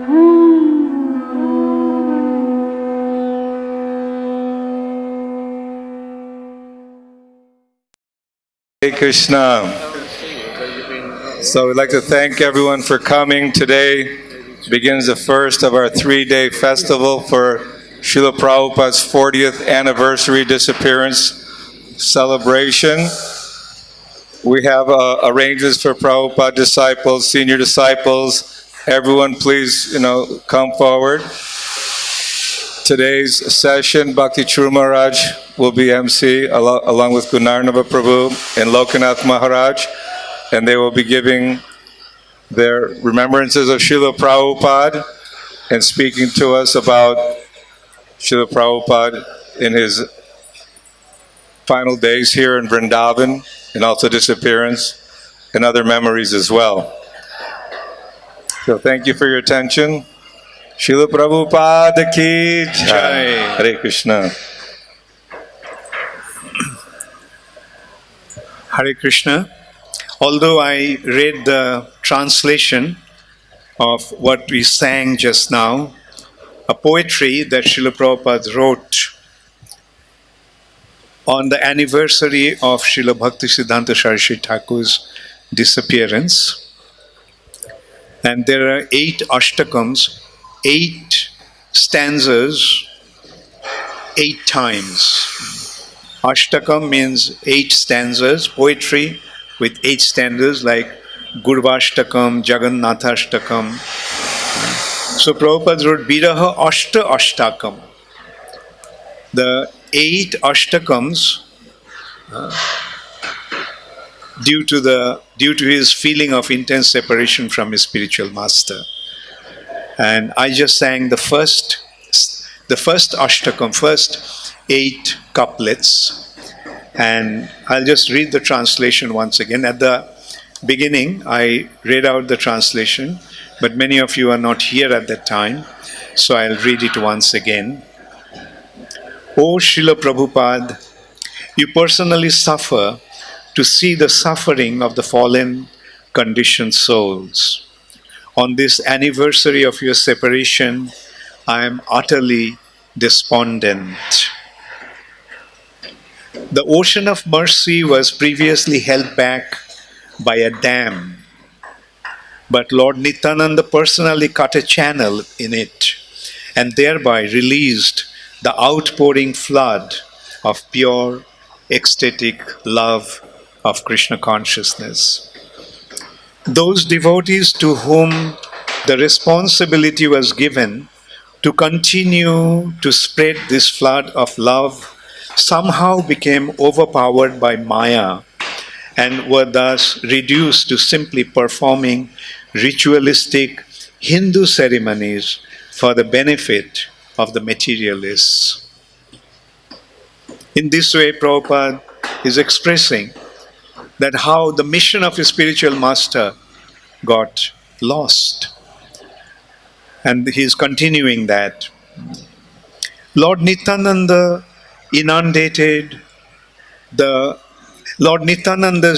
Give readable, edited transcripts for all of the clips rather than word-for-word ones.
Hare Krishna. So we'd like to thank everyone for coming. Today begins the first of our 3-day festival for Srila Prabhupada's 40th anniversary disappearance celebration. We have arrangements for Prabhupada disciples, senior disciples. Everyone please, come forward. Today's session, Bhakti Churu Maharaj will be MC along with Gunarnava Prabhu and Lokanath Maharaj, and they will be giving their remembrances of Srila Prabhupada and speaking to us about Srila Prabhupada in his final days here in Vrindavan, and also disappearance and other memories as well. So thank you for your attention. Srila Prabhupada ki jai. Hare Krishna. Hare Krishna. Although I read the translation of what we sang just now, a poetry that Srila Prabhupada wrote on the anniversary of Srila Bhaktisiddhanta Saraswati Thakur's disappearance. And there are 8 ashtakams, 8 stanzas, 8 times. Ashtakam means 8 stanzas, poetry with 8 stanzas like Gurvashtakam, Jagannathashtakam. So Prabhupada wrote Viraha Ashta Ashtakam. The 8 ashtakams, due to his feeling of intense separation from his spiritual master. And I just sang the first ashtakam, first 8 couplets. And I'll just read the translation once again. At the beginning, I read out the translation, but many of you are not here at that time, so I'll read it once again. O Srila Prabhupada, you personally suffer to see the suffering of the fallen, conditioned souls. On this anniversary of your separation, I am utterly despondent. The ocean of mercy was previously held back by a dam, but Lord Nityananda personally cut a channel in it and thereby released the outpouring flood of pure, ecstatic love of Krishna consciousness. Those devotees to whom the responsibility was given to continue to spread this flood of love somehow became overpowered by Maya and were thus reduced to simply performing ritualistic Hindu ceremonies for the benefit of the materialists. In this way, Prabhupada is expressing that how the mission of his spiritual master got lost. And he is continuing that. Lord Nityananda's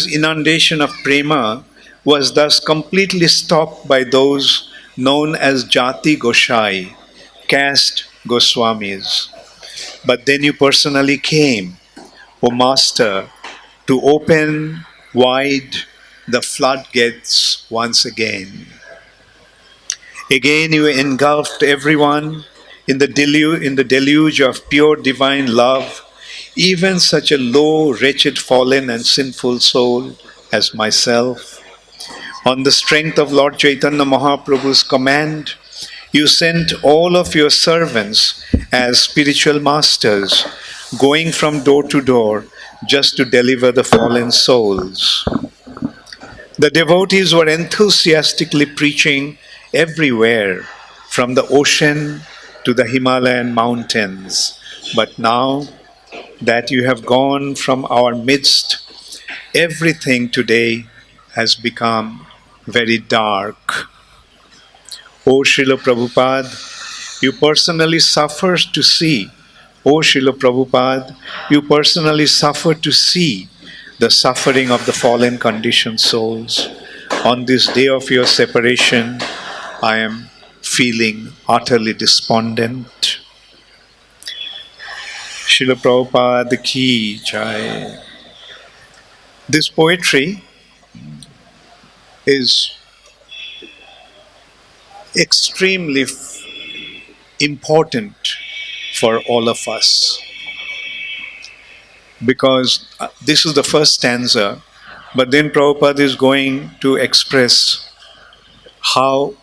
inundation of prema was thus completely stopped by those known as Jati Goshai, caste Goswamis. But then you personally came, O Master, to open wide the floodgates once again. Again you engulfed everyone in the deluge of pure divine love, even such a low, wretched, fallen and sinful soul as myself. On the strength of Lord Chaitanya Mahaprabhu's command, you sent all of your servants as spiritual masters, going from door to door just to deliver the fallen souls. The devotees were enthusiastically preaching everywhere, from the ocean to the Himalayan mountains. But now that you have gone from our midst, everything today has become very dark. O Srila Prabhupada, you personally suffer to see. O Srila Prabhupada, you personally suffer to see the suffering of the fallen conditioned souls. On this day of your separation, I am feeling utterly despondent. Srila Prabhupada ki jai. This poetry is extremely important for all of us because this is the first stanza, but then Prabhupada is going to express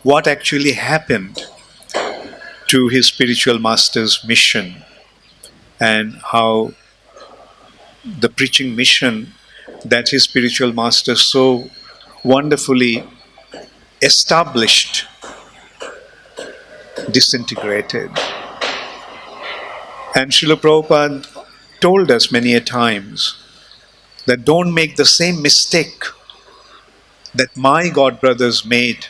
what actually happened to his spiritual master's mission and how the preaching mission that his spiritual master so wonderfully established disintegrated. And Srila Prabhupada told us many a times that don't make the same mistake that my godbrothers made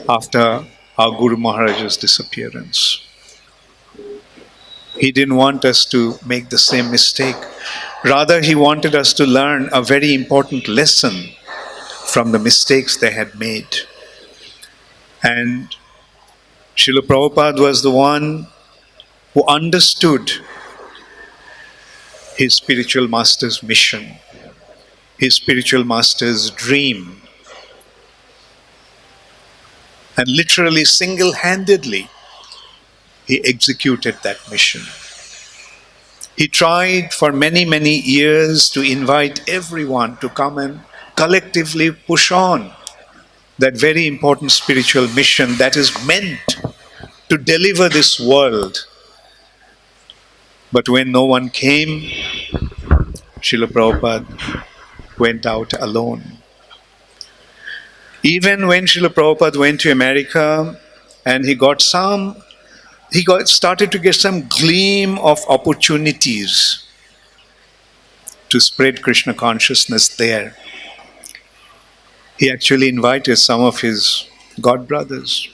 after our Guru Maharaj's disappearance. He didn't want us to make the same mistake. Rather, he wanted us to learn a very important lesson from the mistakes they had made. And Srila Prabhupada was the one who understood his spiritual master's mission, his spiritual master's dream, and literally single-handedly he executed that mission. He tried for many, many years to invite everyone to come and collectively push on that very important spiritual mission that is meant to deliver this world. But when no one came, Srila Prabhupada went out alone. Even when Srila Prabhupada went to America and he started to get some gleam of opportunities to spread Krishna consciousness there, he actually invited some of his godbrothers.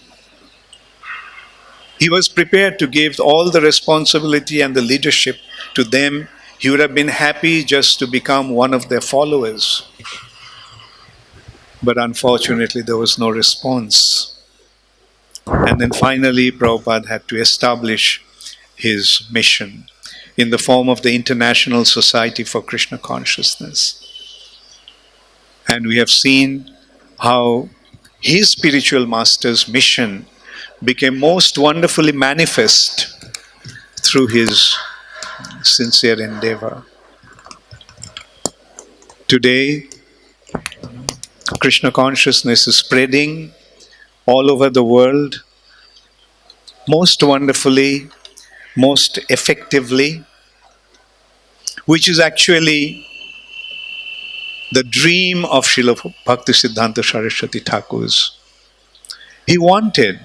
He was prepared to give all the responsibility and the leadership to them. He would have been happy just to become one of their followers. But unfortunately, there was no response. And then finally, Prabhupada had to establish his mission in the form of the International Society for Krishna Consciousness. And we have seen how his spiritual master's mission became most wonderfully manifest through his sincere endeavor. Today, Krishna consciousness is spreading all over the world, most wonderfully, most effectively, which is actually the dream of Srila Bhaktisiddhanta Saraswati Thakur's. He wanted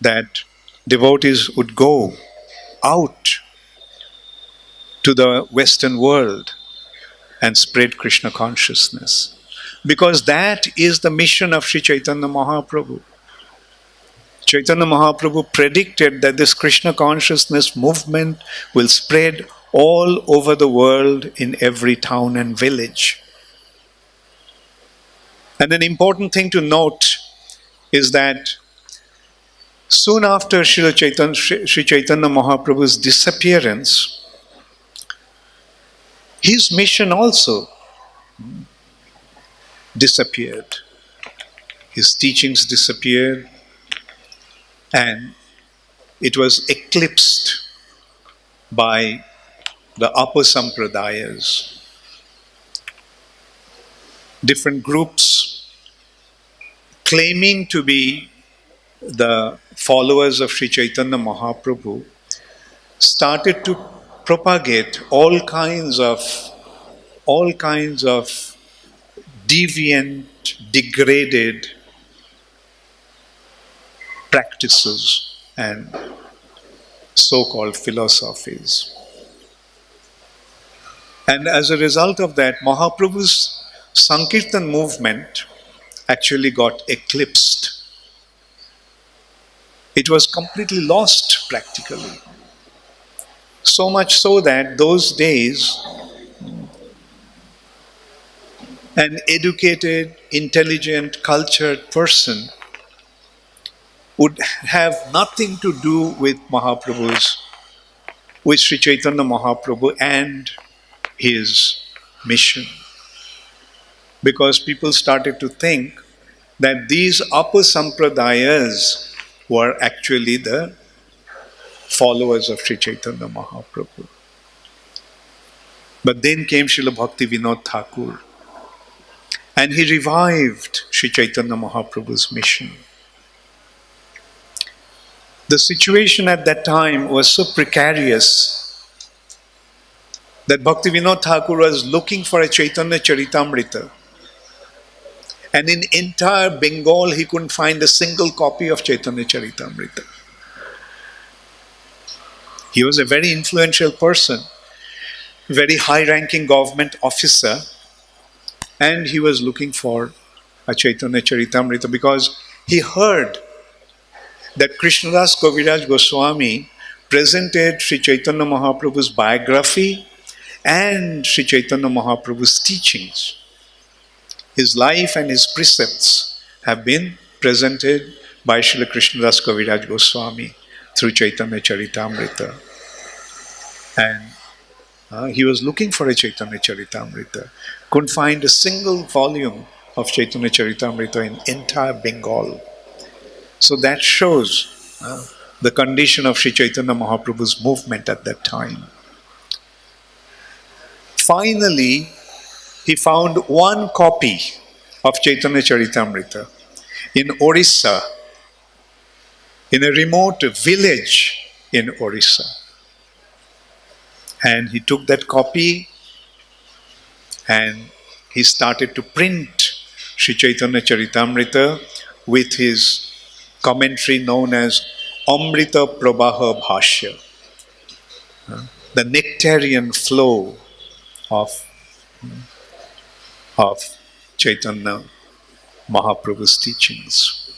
that devotees would go out to the Western world and spread Krishna consciousness. Because that is the mission of Sri Chaitanya Mahaprabhu. Chaitanya Mahaprabhu predicted that this Krishna consciousness movement will spread all over the world in every town and village. And an important thing to note is that soon after Sri Chaitanya Mahaprabhu's disappearance, his mission also disappeared. His teachings disappeared, and it was eclipsed by the upper sampradayas. Different groups claiming to be the followers of Sri Chaitanya Mahaprabhu started to propagate all kinds of deviant, degraded practices and so-called philosophies. And as a result of that, Mahaprabhu's Sankirtan movement actually got eclipsed. It was completely lost practically. So much so that those days, an educated, intelligent, cultured person would have nothing to do with with Sri Chaitanya Mahaprabhu and his mission. Because people started to think that these upper sampradayas were actually the followers of Sri Chaitanya Mahaprabhu. But then came Srila Bhakti Vinod Thakur, and he revived Sri Chaitanya Mahaprabhu's mission. The situation at that time was so precarious that Bhakti Vinod Thakur was looking for a Chaitanya Charitamrita. And in entire Bengal, he couldn't find a single copy of Chaitanya Charitamrita. He was a very influential person, very high-ranking government officer, and he was looking for a Chaitanya Charitamrita because he heard that Krishnadas Kaviraj Goswami presented Sri Chaitanya Mahaprabhu's biography and Sri Chaitanya Mahaprabhu's teachings. His life and his precepts have been presented by Srila Krishnadas Kaviraj Goswami through Chaitanya Charitamrita. And he was looking for a Chaitanya Charitamrita. Couldn't find a single volume of Chaitanya Charitamrita in entire Bengal. So that shows the condition of Sri Chaitanya Mahaprabhu's movement at that time. Finally, he found one copy of Chaitanya Charitamrita in Orissa, in a remote village in Orissa. And he took that copy and he started to print Sri Chaitanya Charitamrita with his commentary known as Amrita Prabaha Bhashya, the nectarian flow of Chaitanya Mahaprabhu's teachings.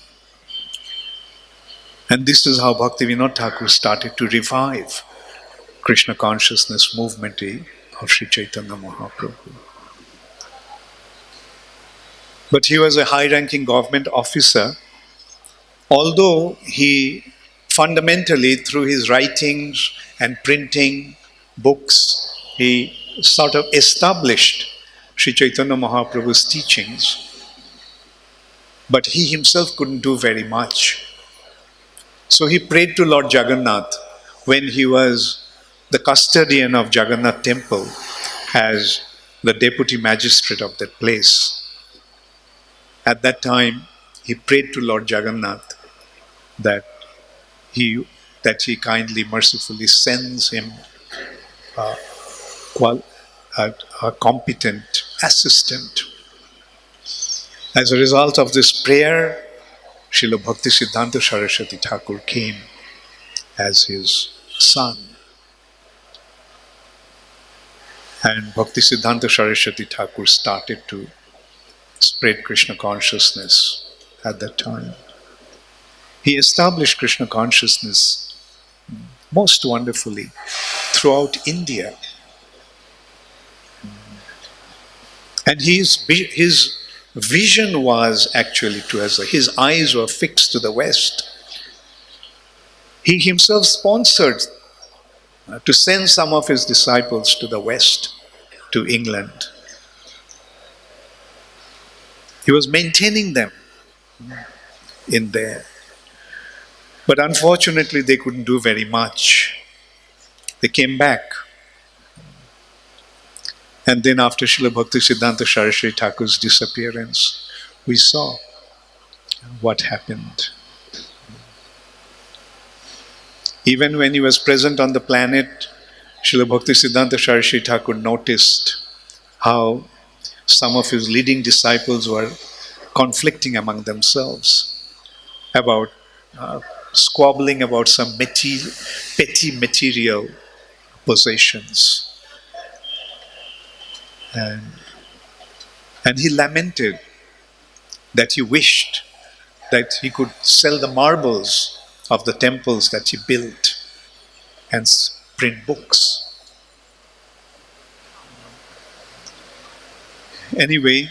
And this is how Bhakti Vinod Thakur started to revive Krishna consciousness movement of Sri Chaitanya Mahaprabhu. But he was a high-ranking government officer, although he fundamentally, through his writings and printing books, he sort of established Sri Chaitanya Mahaprabhu's teachings, but he himself couldn't do very much. So he prayed to Lord Jagannath when he was the custodian of Jagannath temple as the deputy magistrate of that place. At that time, he prayed to Lord Jagannath that he kindly, mercifully sends him a competent assistant. As a result of this prayer, Srila Bhakti Siddhanta Saraswati Thakur came as his son. And Bhakti Siddhanta Saraswati Thakur started to spread Krishna consciousness at that time. He established Krishna consciousness most wonderfully throughout India. And his vision was actually his eyes were fixed to the West. He himself sponsored to send some of his disciples to the West, to England. He was maintaining them in there. But unfortunately, they couldn't do very much. They came back. And then after Srila Bhakti Siddhanta Saraswati Thakur's disappearance, we saw what happened. Even when he was present on the planet, Srila Bhakti Siddhanta Saraswati Thakur noticed how some of his leading disciples were conflicting among themselves about squabbling about some petty material possessions. And he lamented that he wished that he could sell the marbles of the temples that he built and print books. Anyway,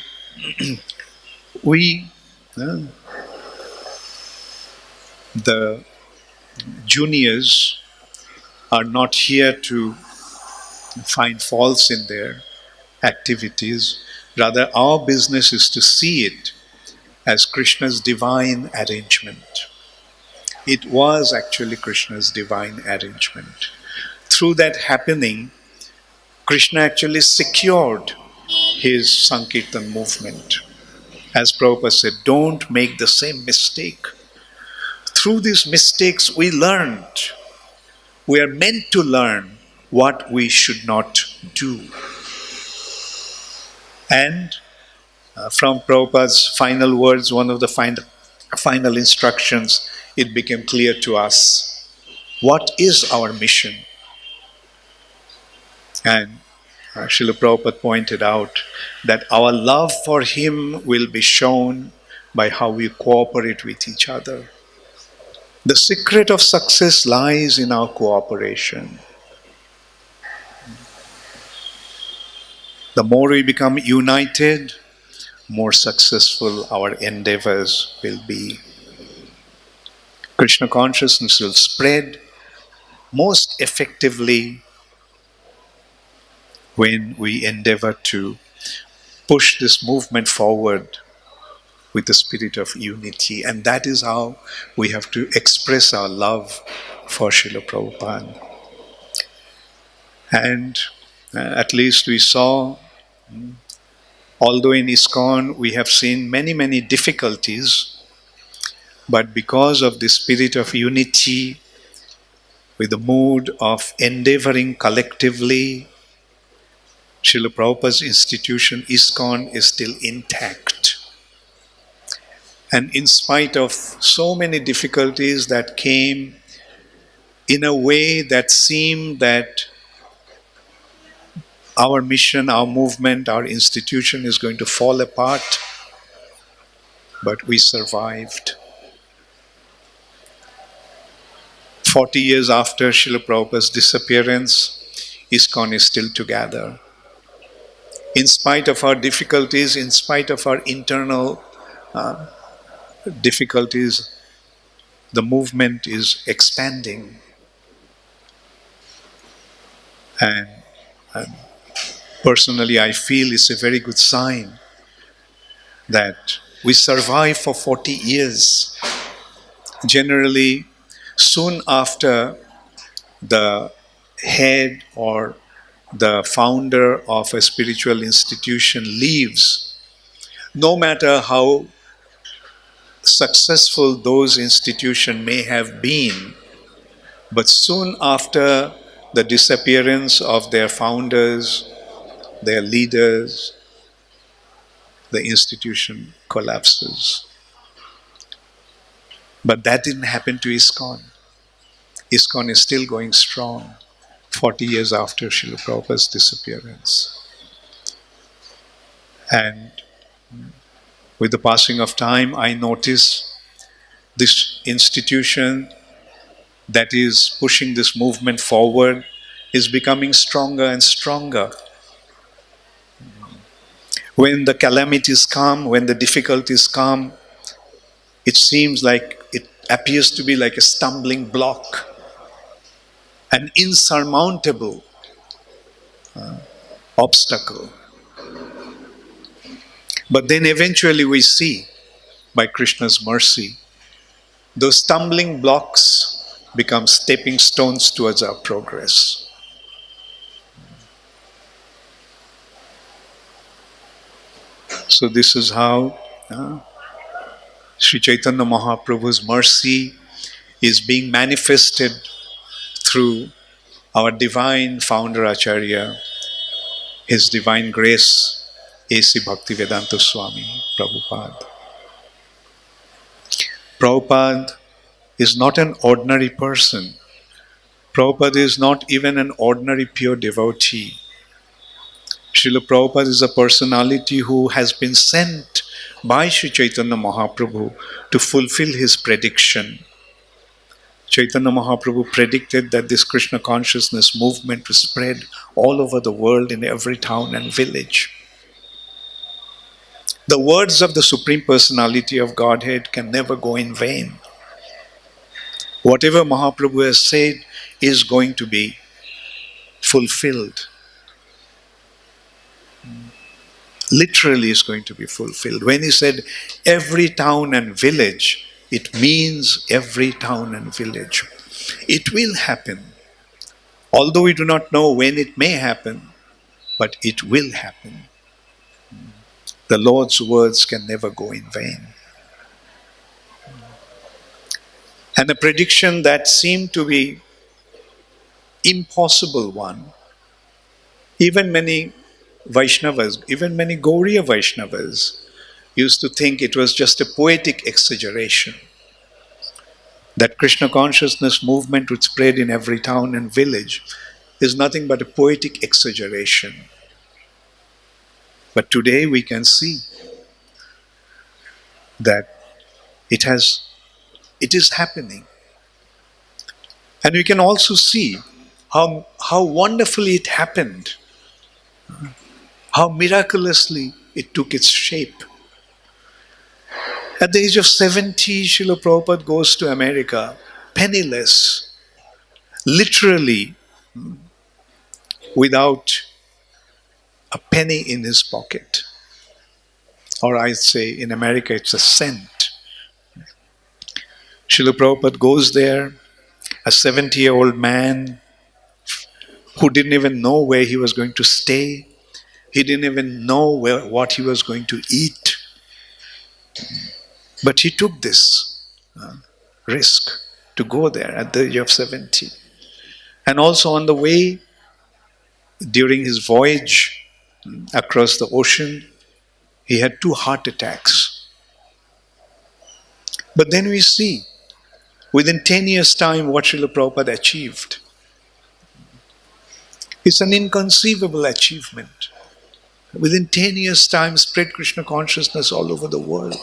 The juniors are not here to find faults in their activities. Rather, our business is to see it as Krishna's divine arrangement. It was actually Krishna's divine arrangement. Through that happening, Krishna actually secured his Sankirtan movement. As Prabhupada said, don't make the same mistake. Through these mistakes, we learned. We are meant to learn what we should not do. And from Prabhupada's final words, one of the final instructions, it became clear to us what is our mission. And Srila Prabhupada pointed out that our love for him will be shown by how we cooperate with each other. The secret of success lies in our cooperation. The more we become united, more successful our endeavors will be. Krishna consciousness will spread most effectively when we endeavor to push this movement forward with the spirit of unity. And that is how we have to express our love for Srila Prabhupada. And at least we saw, although in ISKCON we have seen many, many difficulties, but because of the spirit of unity, with the mood of endeavoring collectively, Srila Prabhupada's institution, ISKCON, is still intact. And in spite of so many difficulties that came in a way that seemed that our mission, our movement, our institution is going to fall apart, but we survived. 40 years after Srila Prabhupada's disappearance, ISKCON is still together. In spite of our difficulties, in spite of our internal difficulties, the movement is expanding. And personally, I feel it's a very good sign that we survive for 40 years. Generally, soon after the head or the founder of a spiritual institution leaves, no matter how successful those institutions may have been, but soon after the disappearance of their founders, their leaders, the institution collapses. But that didn't happen to ISKCON. ISKCON is still going strong 40 years after Srila Prabhupada's disappearance. And with the passing of time, I notice this institution that is pushing this movement forward is becoming stronger and stronger. When the calamities come, when the difficulties come, it seems like it appears to be like a stumbling block, an insurmountable obstacle. But then eventually we see, by Krishna's mercy, those stumbling blocks become stepping stones towards our progress. So this is how Sri Chaitanya Mahaprabhu's mercy is being manifested through our divine founder Acharya, His Divine Grace, A.C. Bhaktivedanta Swami Prabhupada. Prabhupada is not an ordinary person. Prabhupada is not even an ordinary pure devotee. Srila Prabhupada is a personality who has been sent by Sri Chaitanya Mahaprabhu to fulfill his prediction. Chaitanya Mahaprabhu predicted that this Krishna consciousness movement will spread all over the world in every town and village. The words of the Supreme Personality of Godhead can never go in vain. Whatever Mahaprabhu has said is going to be fulfilled. Literally is going to be fulfilled. When he said every town and village, it means every town and village. It will happen. Although we do not know when it may happen, but it will happen. The Lord's words can never go in vain. And a prediction that seemed to be impossible one, even many Vaishnavas, even many Gauriya Vaishnavas used to think it was just a poetic exaggeration, that Krishna consciousness movement would spread in every town and village is nothing but a poetic exaggeration. But today we can see that it is happening. And we can also see how wonderfully it happened, how miraculously it took its shape. At the age of 70, Srila Prabhupada goes to America, penniless, literally without a penny in his pocket. Or I'd say in America it's a cent. Srila Prabhupada goes there, a 70-year-old man who didn't even know where he was going to stay. He didn't even know what he was going to eat. But he took this risk to go there at the age of 70. And also on the way, during his voyage across the ocean, he had 2 heart attacks. But then we see, within 10 years' time, what Srila Prabhupada achieved. It's an inconceivable achievement. Within 10 years' time, spread Krishna consciousness all over the world.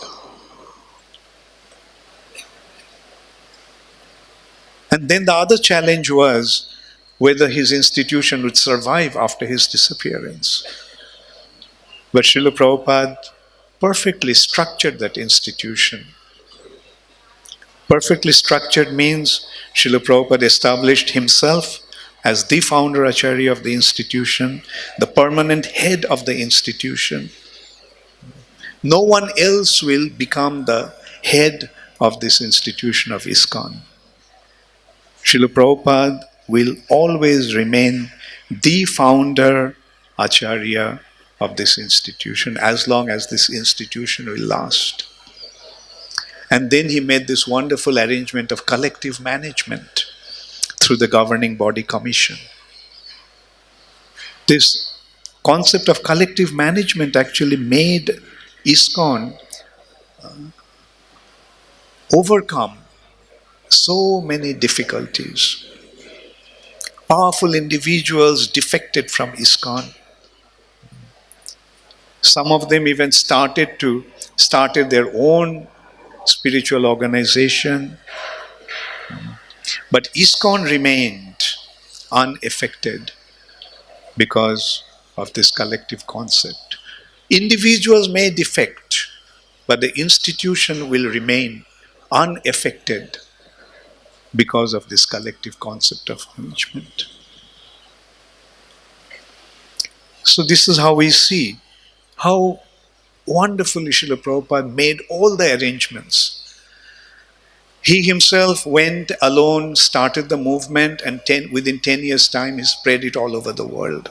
And then the other challenge was whether his institution would survive after his disappearance. But Srila Prabhupada perfectly structured that institution. Perfectly structured means Srila Prabhupada established himself as the founder Acharya of the institution, the permanent head of the institution. No one else will become the head of this institution of ISKCON. Srila Prabhupada will always remain the founder Acharya of this institution as long as this institution will last. And then he made this wonderful arrangement of collective management through the governing body commission. This concept of collective management actually made ISKCON overcome so many difficulties. Powerful individuals defected from ISKCON. Some of them even started their own spiritual organization. But ISKCON remained unaffected because of this collective concept. Individuals may defect, but the institution will remain unaffected because of this collective concept of management. So this is how we see how wonderfully Srila Prabhupada made all the arrangements. He himself went alone, started the movement, and within 10 years' time, he spread it all over the world.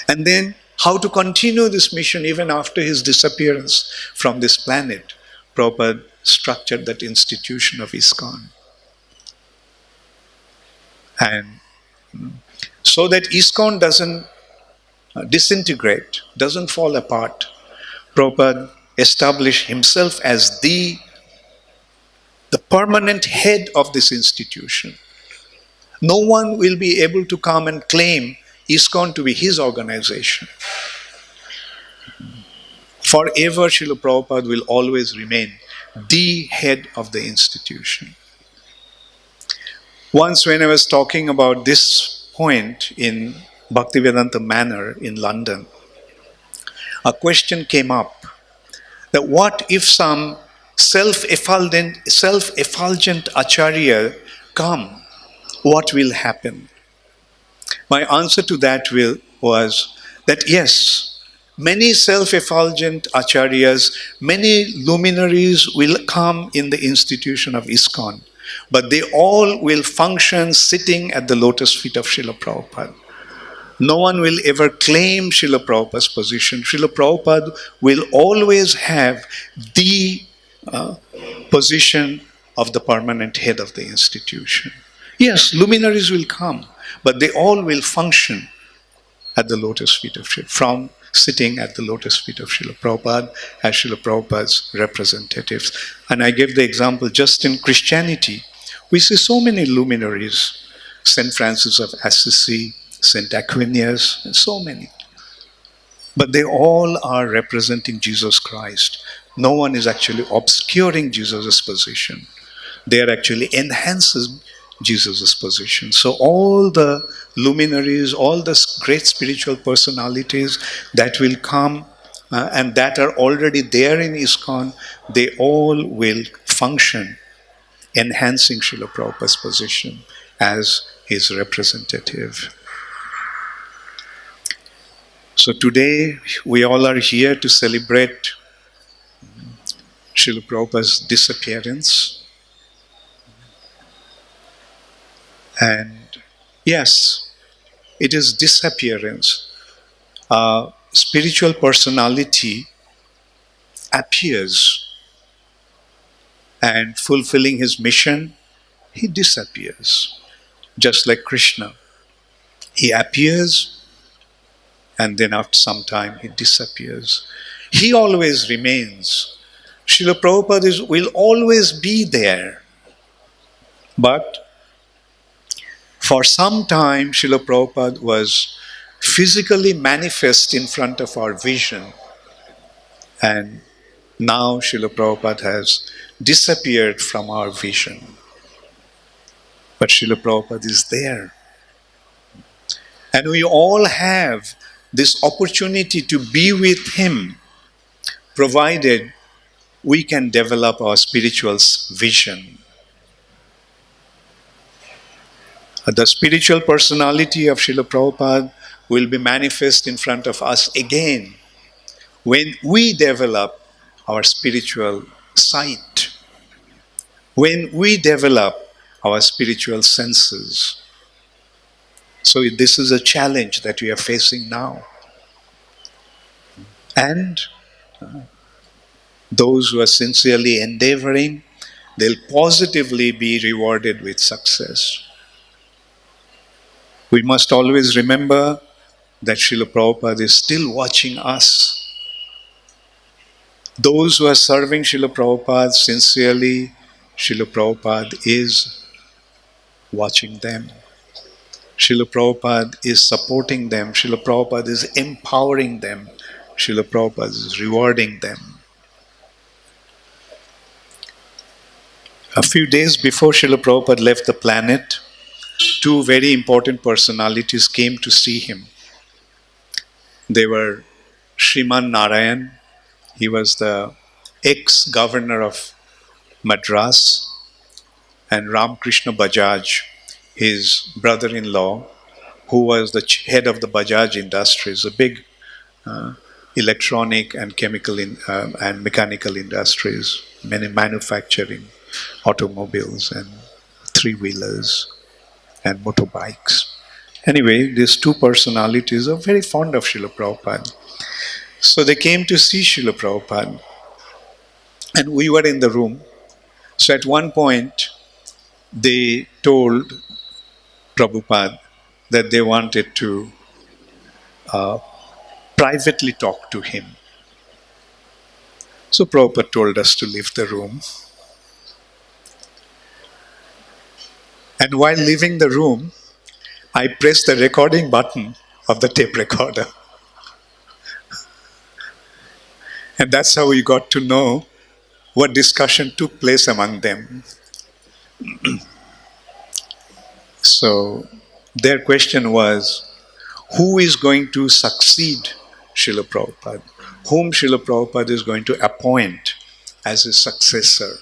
And then, how to continue this mission even after his disappearance from this planet, Prabhupada structured that institution of ISKCON. And so that ISKCON doesn't disintegrate, doesn't fall apart, Prabhupada established himself as the permanent head of this institution. No one will be able to come and claim ISKCON to be his organization. Forever, Srila Prabhupada will always remain the head of the institution. Once when I was talking about this point in Bhaktivedanta Manor in London, a question came up that what if some self-effulgent acharya come, what will happen? My answer to that was that yes, many self-effulgent acharyas, many luminaries will come in the institution of ISKCON, but they all will function sitting at the lotus feet of Srila Prabhupada. No one will ever claim Srila Prabhupada's position. Srila Prabhupada will always have the position of the permanent head of the institution. Yes, luminaries will come, but they all will function at the lotus feet of Srila, from sitting at the lotus feet of Srila Prabhupada as Srila Prabhupada's representatives. And I gave the example just in Christianity. We see so many luminaries, St. Francis of Assisi, St. Aquinas, and so many. But they all are representing Jesus Christ. No one is actually obscuring Jesus' position. They are actually enhancing Jesus' position. So all the luminaries, all the great spiritual personalities that will come and that are already there in ISKCON, they all will function enhancing Srila Prabhupada's position as his representative. So today we all are here to celebrate Srila Prabhupada's disappearance. And yes, it is disappearance. Spiritual personality appears, and fulfilling his mission, he disappears. Just like Krishna. He appears, and then after some time he disappears. He always remains. Srila Prabhupada will always be there. But for some time, Srila Prabhupada was physically manifest in front of our vision. And now Srila Prabhupada has disappeared from our vision. But Srila Prabhupada is there. And we all have this opportunity to be with him, provided we can develop our spiritual vision. The spiritual personality of Srila Prabhupada will be manifest in front of us again when we develop our spiritual sight, when we develop our spiritual senses. So this is a challenge that we are facing now. And those who are sincerely endeavoring, they'll positively be rewarded with success. We must always remember that Srila Prabhupada is still watching us. Those who are serving Srila Prabhupada sincerely, Srila Prabhupada is watching them. Srila Prabhupada is supporting them. Srila Prabhupada is empowering them. Srila Prabhupada is rewarding them. A few days before Srila Prabhupada left the planet, two very important personalities came to see him. They were Sriman Narayan. He was the ex-governor of Madras, and Ramakrishna Bajaj, his brother-in-law, who was the head of the Bajaj Industries, a big electronic and chemical and mechanical industries, many manufacturing automobiles and three-wheelers and motorbikes. Anyway, these two personalities are very fond of Srila Prabhupada. So they came to see Srila Prabhupada, and we were in the room. So at one point, they told Prabhupada that they wanted to privately talk to him. So Prabhupada told us to leave the room. And while leaving the room, I pressed the recording button of the tape recorder. And that's how we got to know what discussion took place among them. So their question was, who is going to succeed Srila Prabhupada? Whom Srila Prabhupada is going to appoint as his successor.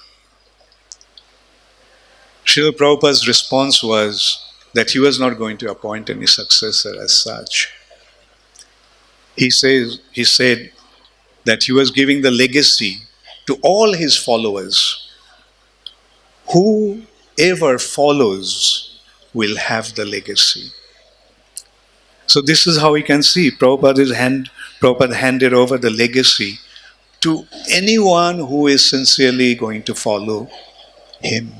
Srila Prabhupada's response was that he was not going to appoint any successor as such. He said that he was giving the legacy to all his followers. Whoever follows will have the legacy. So this is how we can see Prabhupada handed over the legacy to anyone who is sincerely going to follow him.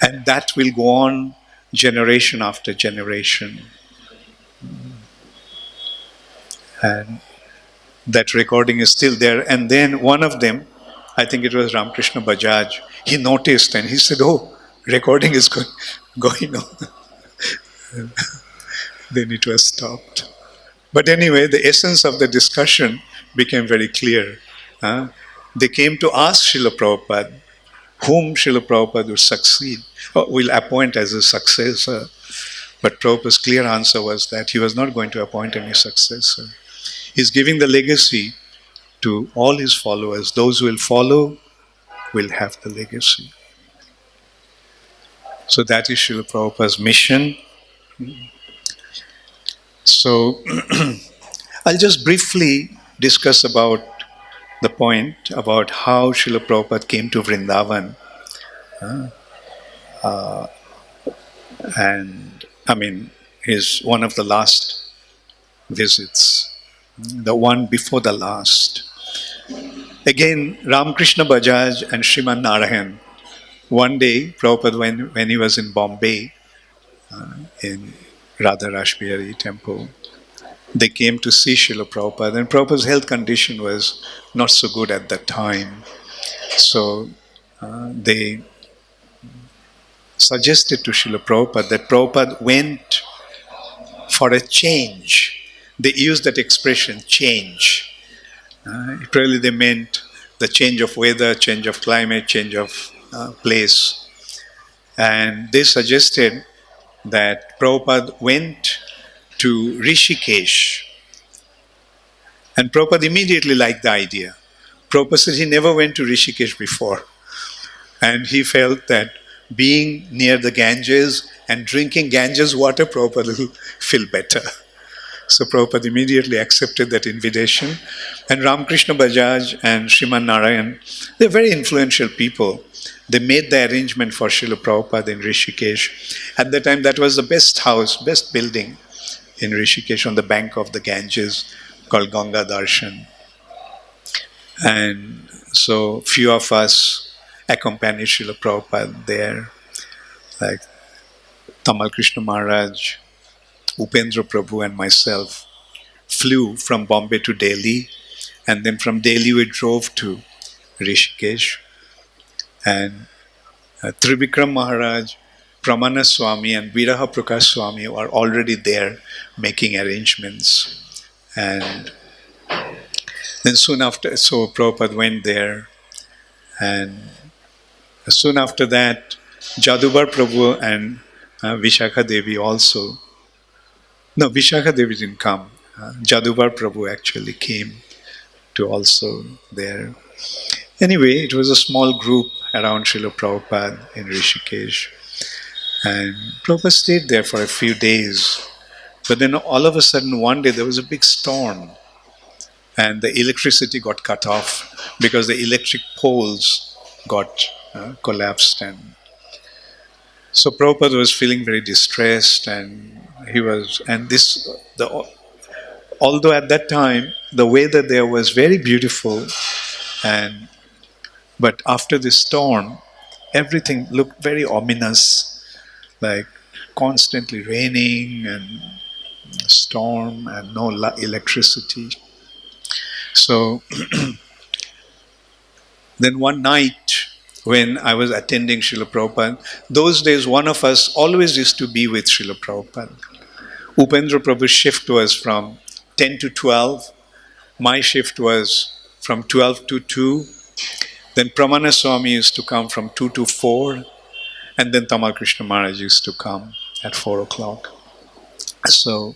And that will go on generation after generation. And that recording is still there. And then one of them, I think it was Ramakrishna Bajaj, he noticed and he said, "Oh, recording is going on." Then it was stopped. But anyway, the essence of the discussion became very clear. They came to ask Srila Prabhupada whom Srila Prabhupada will appoint as a successor. But Prabhupada's clear answer was that he was not going to appoint any successor. He's giving the legacy to all his followers. Those who will follow will have the legacy. So that is Srila Prabhupada's mission. So I'll just briefly discuss about the point about how Srila Prabhupada came to Vrindavan. And I mean, is one of the last visits, the one before the last. Again, Ramakrishna Bajaj and Sriman Narayan. One day, Prabhupada, when he was in Bombay, in Radha Rashbihari temple, they came to see Srila Prabhupada, and Prabhupada's health condition was not so good at that time. So they suggested to Srila Prabhupada that Prabhupada went for a change. They used that expression, change. Probably they meant the change of weather, change of climate, change of place. And they suggested that Prabhupada went to Rishikesh. And Prabhupada immediately liked the idea. Prabhupada said he never went to Rishikesh before. And he felt that being near the Ganges and drinking Ganges water, Prabhupada will feel better. So Prabhupada immediately accepted that invitation. And Ramakrishna Bajaj and Sriman Narayan, they're very influential people. They made the arrangement for Srila Prabhupada in Rishikesh. At the time, that was the best house, best building in Rishikesh on the bank of the Ganges, called Ganga Darshan. And so few of us accompanied Srila Prabhupada there, like Tamal Krishna Maharaj, Upendra Prabhu and myself flew from Bombay to Delhi, and then from Delhi we drove to Rishikesh. And Trivikram Maharaj, Pramana Swami and Viraha Prakash Swami are already there making arrangements. And then soon after, so Prabhupada went there, and soon after that, Jadubar Prabhu and Vishakha Devi also. No, Vishakha Devi didn't come. Jadubar Prabhu actually came to also there. Anyway, it was a small group around Srila Prabhupada in Rishikesh. And Prabhupada stayed there for a few days. But then all of a sudden, one day, there was a big storm. And the electricity got cut off because the electric poles got collapsed. And so Prabhupada was feeling very distressed, and although at that time the weather there was very beautiful, but after this storm, everything looked very ominous, like constantly raining and storm and no electricity. So then one night, when I was attending Srila Prabhupada, those days one of us always used to be with Srila Prabhupada. Upendra Prabhu's shift was from 10 to 12. My shift was from 12 to 2. Then Pramana Swami used to come from 2 to 4. And then Tamal Krishna Maharaj used to come at 4 o'clock. So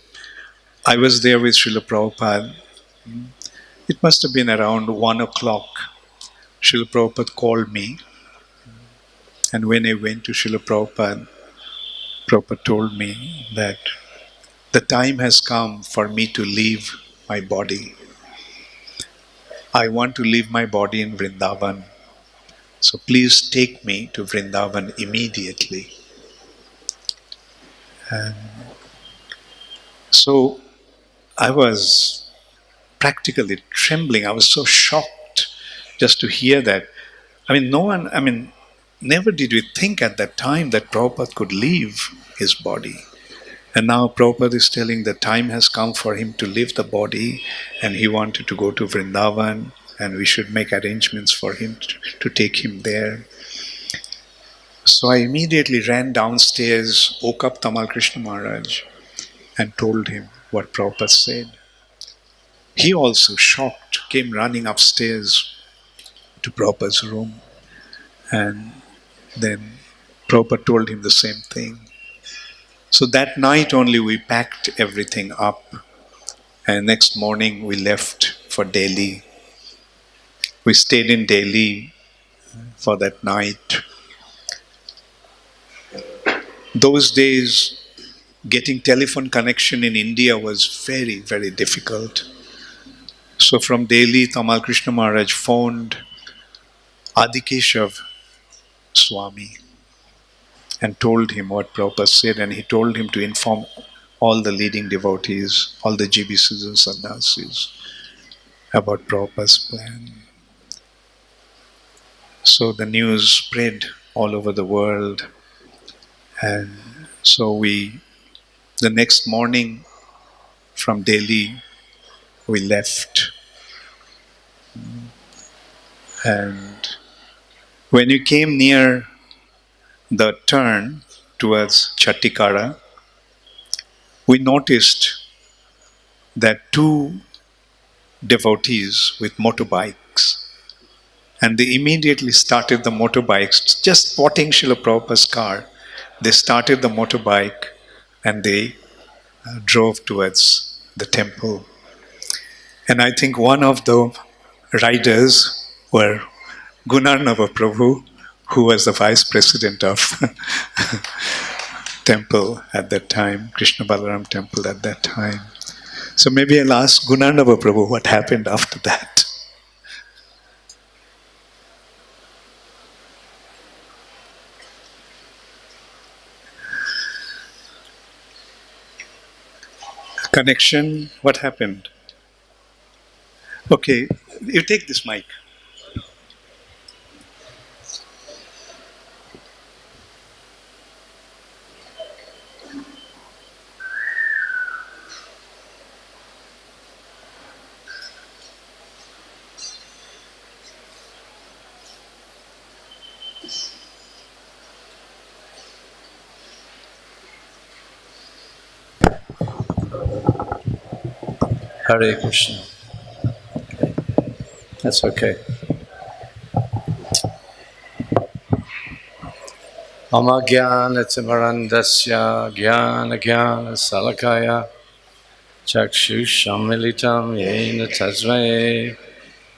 I was there with Srila Prabhupada. It must have been around 1 o'clock Srila Prabhupada called me, and when I went to Srila Prabhupada, Prabhupada told me that the time has come for me to leave my body. I want to leave my body in Vrindavan. So please take me to Vrindavan immediately. And so I was practically trembling. I was so shocked just to hear that. Never did we think at that time that Prabhupada could leave his body. And now Prabhupada is telling the time has come for him to leave the body, and he wanted to go to Vrindavan, and we should make arrangements for him to take him there. So I immediately ran downstairs, woke up Tamal Krishna Maharaj, and told him what Prabhupada said. He also, shocked, came running upstairs to Prabhupada's room, and then Prabhupada told him the same thing. So that night only we packed everything up, and next morning we left for Delhi. We stayed in Delhi for that night. Those days, getting telephone connection in India was very, very difficult. So from Delhi, Tamal Krishna Maharaj phoned Adikeshav Swami and told him what Prabhupada said, and he told him to inform all the leading devotees, all the GBCs and Sannyasis about Prabhupada's plan. So the news spread all over the world, and so the next morning from Delhi, we left. And when we came near the turn towards Chattikara, we noticed that two devotees with motorbikes, and they immediately started the motorbikes, just spotting Srila Prabhupada's car. They started the motorbike and they drove towards the temple. And I think one of the riders were Gunarnava Prabhu, who was the vice president of temple at that time, Krishna Balram temple at that time. So maybe I'll ask Gunarnava Prabhu what happened after that. Connection, what happened? Okay, you take this mic. Hare Krishna. That's okay. Ama jnana timarandasya jnana jnana salakaya chakshushamilitam yena tasmai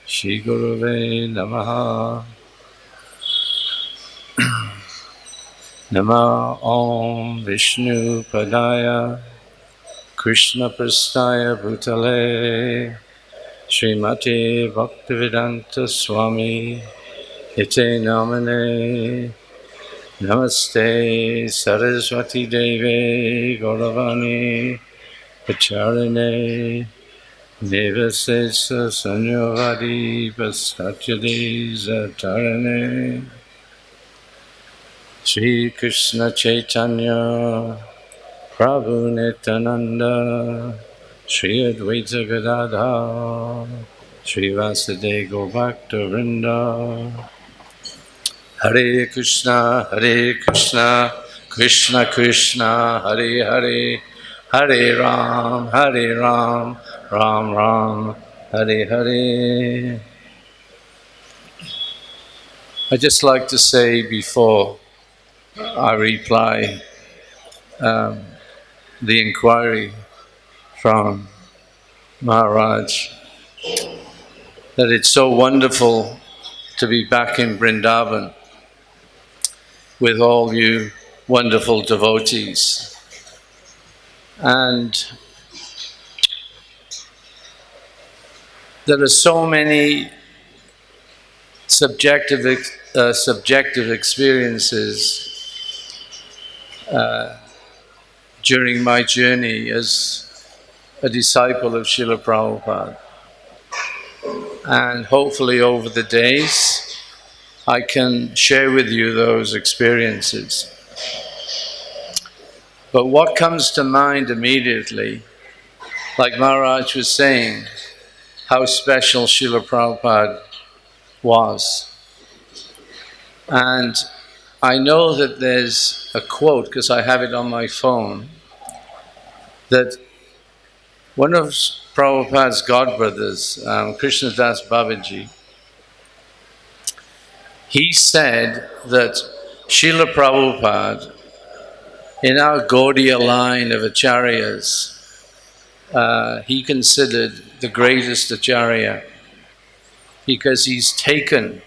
Shri Gurave Namaha. Nama Om Vishnu Padaya Krishna Prastaya Bhutale Srimati Bhaktivedanta Swami Ite Namane Namaste Saraswati Deve Gauravani Pacharine Devasesa Sanyavadi Paskatyade Zatarane Shri Krishna Chaitanya Prabhu Nityananda Shri Advaita Gadadhar Shri Vasudeva Gopakta Vrinda. Hare Krishna, Krishna Krishna, Hare Hare, Hare Ram, Ram Ram, Hare Hare. I'd just like to say before I reply the inquiry from Maharaj that it's so wonderful to be back in Brindavan with all you wonderful devotees. And there are so many subjective experiences during my journey as a disciple of Srila Prabhupada. And hopefully over the days, I can share with you those experiences. But what comes to mind immediately, like Maharaj was saying, how special Srila Prabhupada was. And I know that there's a quote, because I have it on my phone, that one of Prabhupada's godbrothers, Krishna Das Babaji, he said that Srila Prabhupada, in our Gaudiya line of acharyas, he considered the greatest acharya because he's taken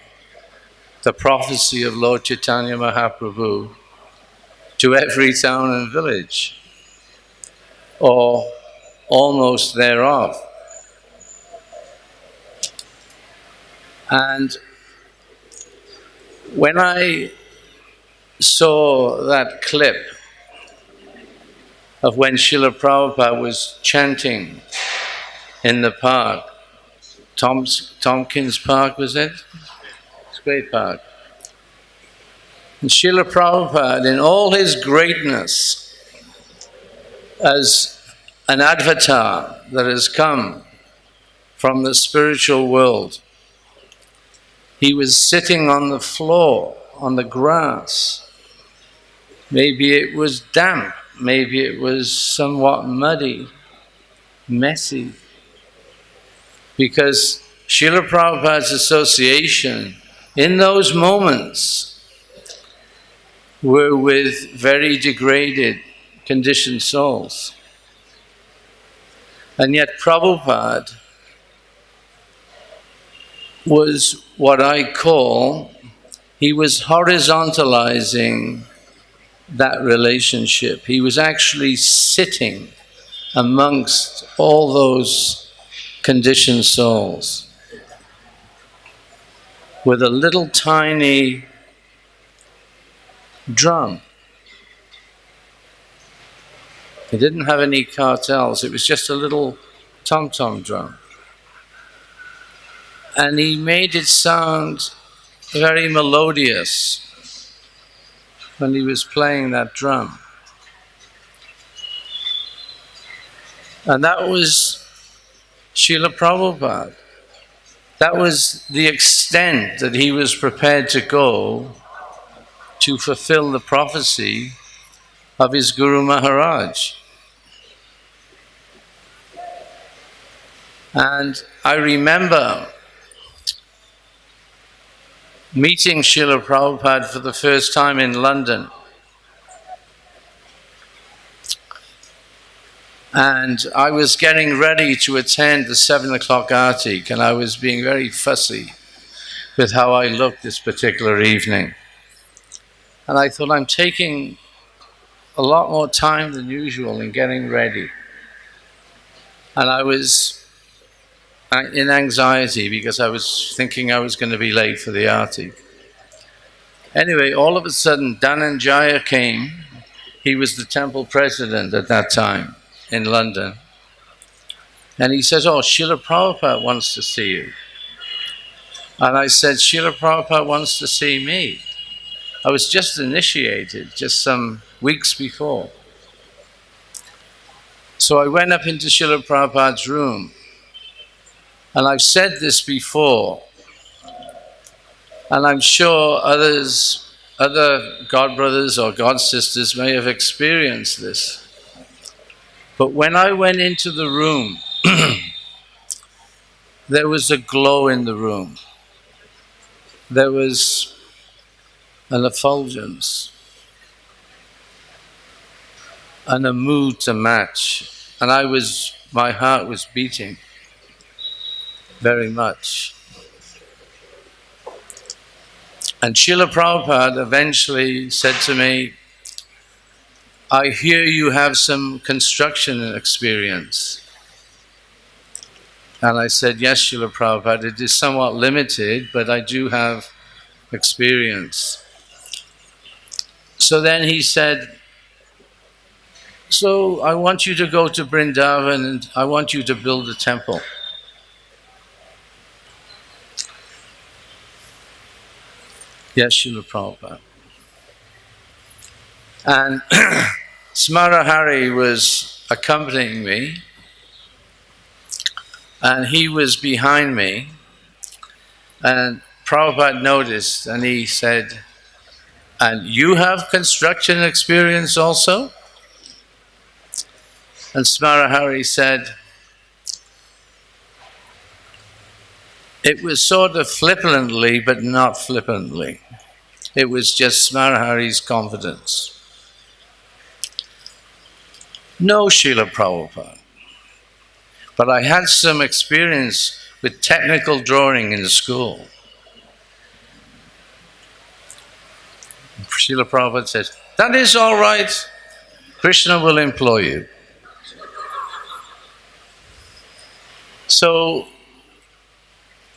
the prophecy of Lord Chaitanya Mahaprabhu to every town and village, or almost thereof. And when I saw that clip of when Srila Prabhupada was chanting in the park, Tompkins Park, was it? It's a great park. And Srila Prabhupada, in all his greatness as an avatar that has come from the spiritual world, he was sitting on the floor, on the grass. Maybe it was damp, maybe it was somewhat muddy, messy, because Srila Prabhupada's association in those moments were with very degraded, conditioned souls. And yet Prabhupada was what I call, he was horizontalizing that relationship. He was actually sitting amongst all those conditioned souls with a little tiny drum. He didn't have any cartels, it was just a little tom-tom drum. And he made it sound very melodious when he was playing that drum. And that was Srila Prabhupada. That was the extent that he was prepared to go to fulfill the prophecy of his Guru Maharaj. And I remember meeting Srila Prabhupada for the first time in London. And I was getting ready to attend the 7 o'clock Artik, and I was being very fussy with how I looked this particular evening. And I thought, I'm taking a lot more time than usual in getting ready. And I was in anxiety because I was thinking I was going to be late for the Artik. Anyway, all of a sudden, Dhananjaya came. He was the temple president at that time in London. And he says, oh, Srila Prabhupada wants to see you. And I said, Srila Prabhupada wants to see me. I was just initiated, just some weeks before. So I went up into Srila Prabhupada's room. And I've said this before, and I'm sure other God brothers or God sisters may have experienced this. But when I went into the room, there was a glow in the room. There was an effulgence and a mood to match. And my heart was beating very much. And Srila Prabhupada eventually said to me, I hear you have some construction experience. And I said, yes, Srila Prabhupada, it is somewhat limited, but I do have experience. So then he said, so I want you to go to Brindavan and I want you to build a temple. Yes, Srila Prabhupada. And Smarahari was accompanying me, and he was behind me, and Prabhupada noticed, and he said, and you have construction experience also? And Smarahari said, it was sort of flippantly, but not flippantly. It was just Smarahari's confidence. No, Srila Prabhupada. But I had some experience with technical drawing in school. Srila Prabhupada said, that is all right. Krishna will employ you. So,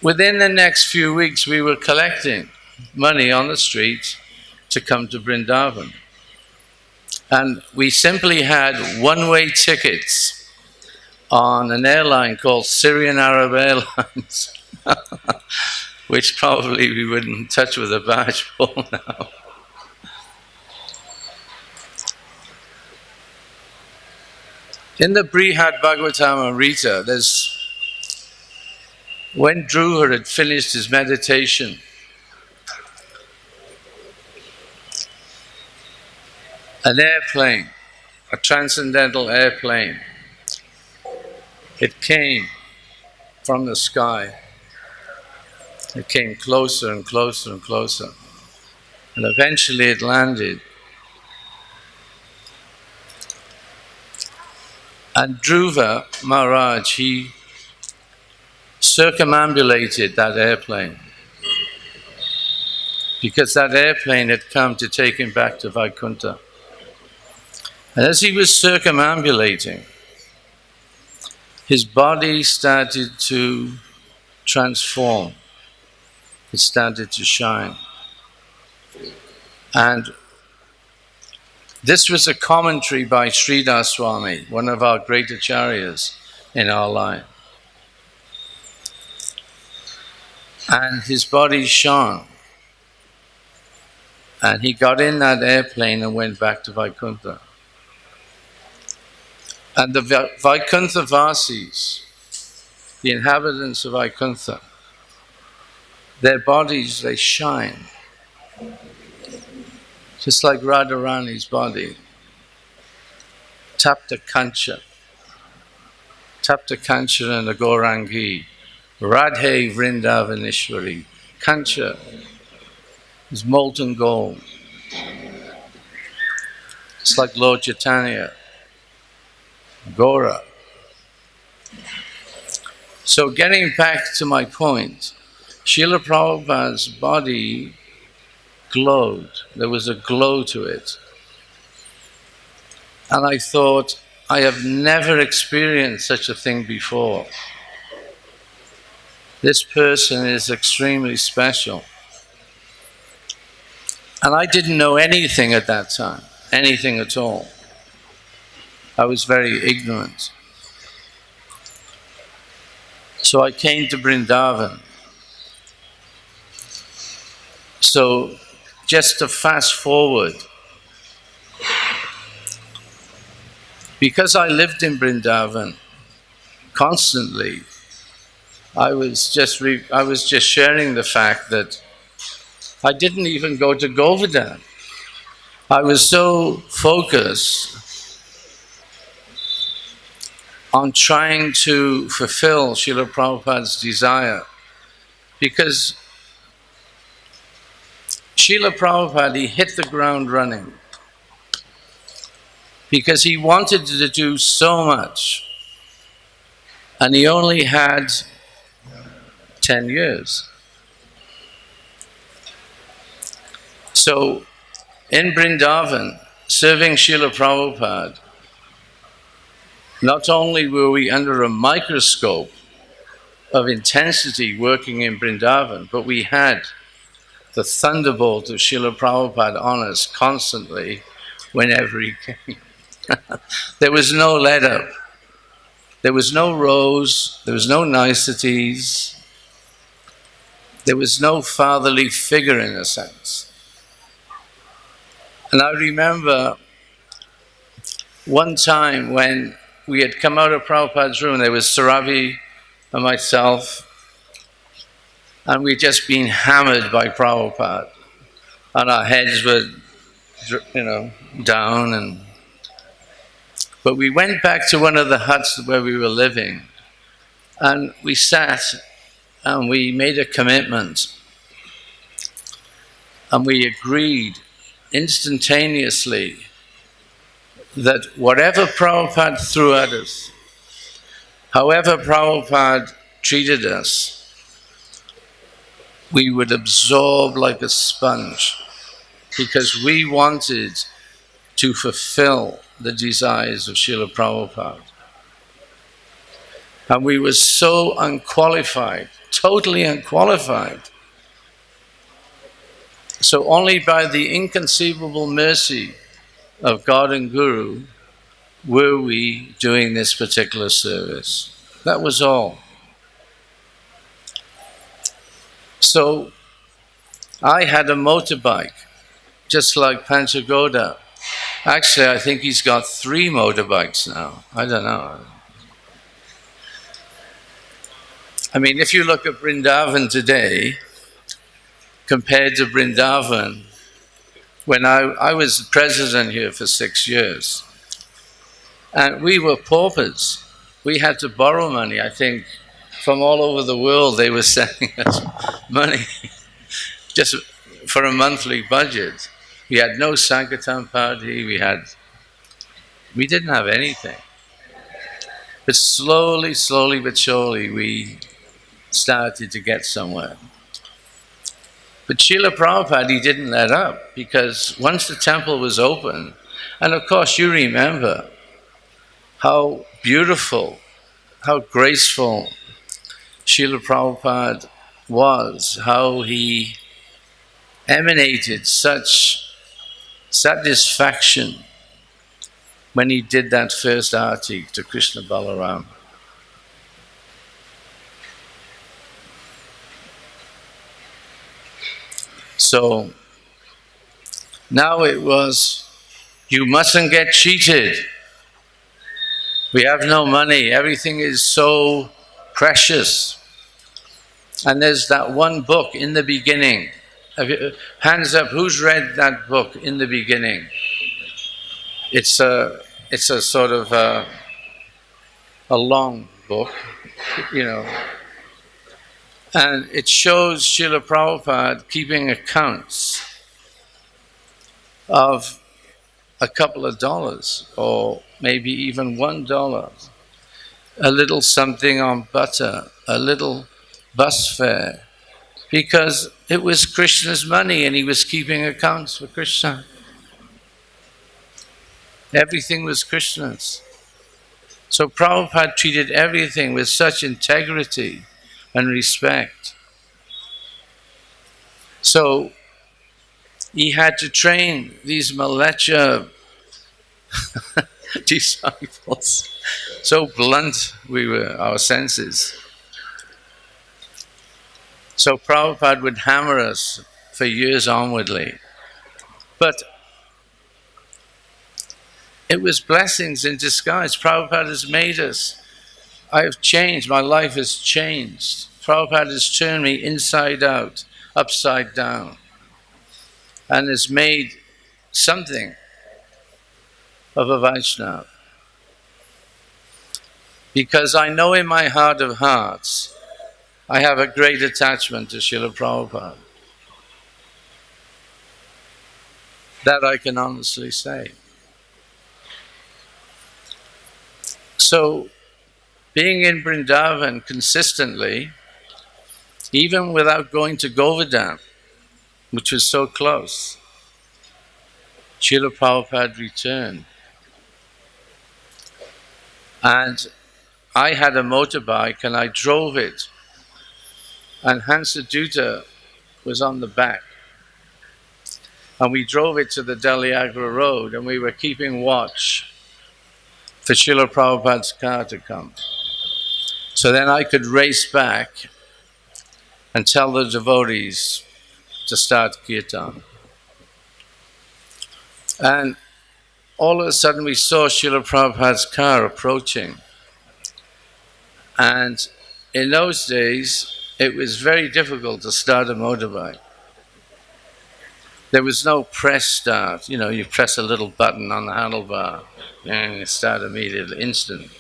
within the next few weeks, we were collecting money on the streets to come to Brindavan. And we simply had one-way tickets on an airline called Syrian Arab Airlines, which probably we wouldn't touch with a barge pole now. In the Brihad Bhagavatamrita, there's when Dhruva had finished his meditation, an airplane, a transcendental airplane, it came from the sky. It came closer and closer and closer. And eventually it landed. And Dhruva Maharaj, he circumambulated that airplane because that airplane had come to take him back to Vaikuntha. And as he was circumambulating, his body started to transform. It started to shine. And this was a commentary by Sridhar Swami, one of our great acharyas in our line. And his body shone. And he got in that airplane and went back to Vaikuntha. And the Vaikuntha Vasis, the inhabitants of Vaikuntha, their bodies, they shine. Just like Radharani's body. Tapta Kancha. Tapta Kancha and the Gaurangi. Radhe Vrindavanishwari. Kancha is molten gold. It's like Lord Chaitanya. Goer. So getting back to my point, Srila Prabhupada's body glowed. There was a glow to it. And I thought, I have never experienced such a thing before. This person is extremely special. And I didn't know anything at that time, anything at all. I was very ignorant. So I came to Brindavan. So just to fast forward, because I lived in Brindavan constantly, I was just sharing the fact that I didn't even go to Govardhan. I was so focused on trying to fulfill Srila Prabhupada's desire, because Srila Prabhupada, he hit the ground running because he wanted to do so much and he only had 10 years. So in Brindavan, serving Srila Prabhupada, not only were we under a microscope of intensity working in Brindavan, but we had the thunderbolt of Srila Prabhupada on us constantly whenever he came. There was no let up. There was no rows. There was no niceties. There was no fatherly figure in a sense. And I remember one time when we had come out of Prabhupada's room, there was Saravi and myself, and we'd just been hammered by Prabhupada. And our heads were, down. But we went back to one of the huts where we were living, and we sat and we made a commitment. And we agreed instantaneously that whatever Prabhupada threw at us, however Prabhupada treated us, we would absorb like a sponge, because we wanted to fulfill the desires of Srila Prabhupada. And we were so unqualified, totally unqualified. So only by the inconceivable mercy of God and Guru were we doing this particular service. That was all. So I had a motorbike, just like Panchagoda. Actually, I think he's got 3 motorbikes now. I don't know. I mean, if you look at Brindavan today, compared to Brindavan, when I was president here for 6 years, and we were paupers. We had to borrow money. I think from all over the world they were sending us money just for a monthly budget. We had no Sankirtan party, we didn't have anything. But slowly but surely we started to get somewhere. But Srila Prabhupada, he didn't let up, because once the temple was open, and of course you remember how beautiful, how graceful Srila Prabhupada was, how he emanated such satisfaction when he did that first arati to Krishna Balram. So now it was, you mustn't get cheated. We have no money. Everything is so precious. And there's that one book in the beginning. Hands up, who's read that book in the beginning? It's a sort of a long book, and it shows Srila Prabhupada keeping accounts of a couple of dollars, or maybe even $1, a little something on butter, a little bus fare, because it was Krishna's money and he was keeping accounts for Krishna. Everything was Krishna's. So Prabhupada treated everything with such integrity and respect. So he had to train these malecha disciples. So blunt we were, our senses. So Prabhupada would hammer us for years onwardly. But it was blessings in disguise. Prabhupada has made us. I have changed. My life has changed. Prabhupada has turned me inside out, upside down, and has made something of a Vaishnava. Because I know in my heart of hearts, I have a great attachment to Srila Prabhupada. That I can honestly say. So, being in Vrindavan consistently, even without going to Govardhan, which was so close, Srila Prabhupada returned. And I had a motorbike and I drove it. And Hansadutta was on the back. And we drove it to the Delhi Agra Road and we were keeping watch for Srila Prabhupada's car to come. So then I could race back and tell the devotees to start kirtan. And all of a sudden we saw Srila Prabhupada's car approaching. And in those days, it was very difficult to start a motorbike. There was no press start. You know, you press a little button on the handlebar and you start immediately, instant.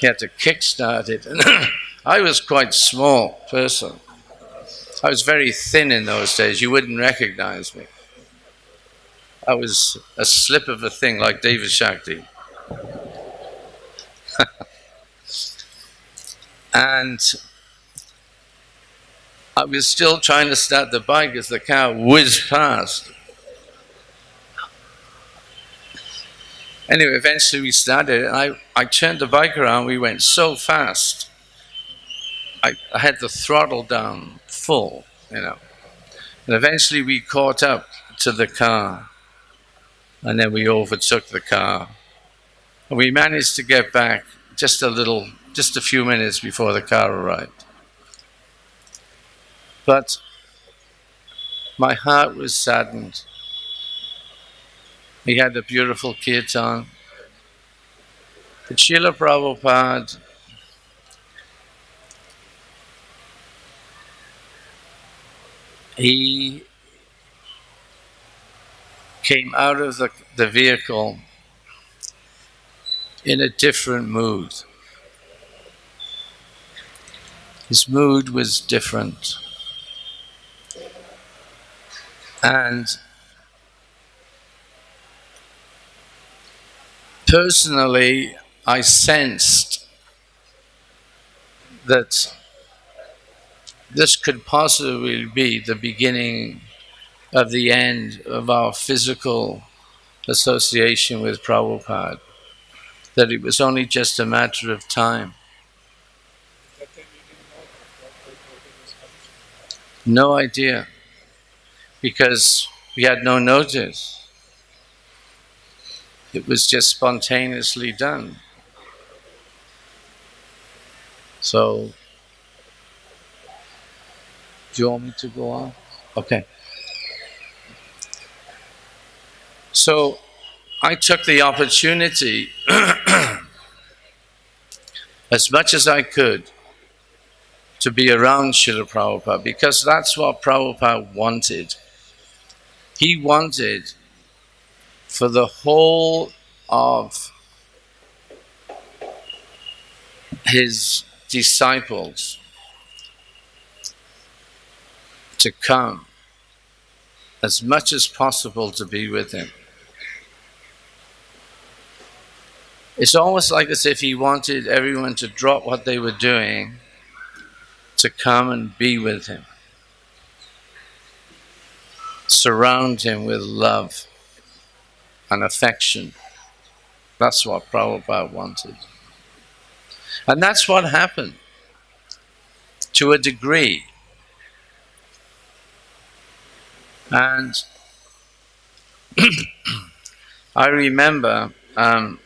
You had to kick start it. And I was quite small person. I was very thin in those days. You wouldn't recognize me. I was a slip of a thing like David Shakti. And I was still trying to start the bike as the car whizzed past. Anyway, eventually we started it. I turned the bike around. We went so fast. I had the throttle down full, you know. And eventually we caught up to the car. And then we overtook the car. And we managed to get back just a few minutes before the car arrived. But my heart was saddened. We had a beautiful kirtan. But Srila Prabhupada, he came out of the vehicle in a different mood. His mood was different. And personally, I sensed that this could possibly be the beginning of the end of our physical association with Prabhupada, that it was only just a matter of time. No idea, because we had no notice. It was just spontaneously done. So, do you want me to go on? Okay. So, I took the opportunity as much as I could to be around Srila Prabhupada, because that's what Prabhupada wanted. He wanted for the whole of his disciples to come as much as possible to be with him. It's almost like as if he wanted everyone to drop what they were doing to come and be with him. Surround him with love and affection. That's what Prabhupada wanted. And that's what happened to a degree. And I remember, I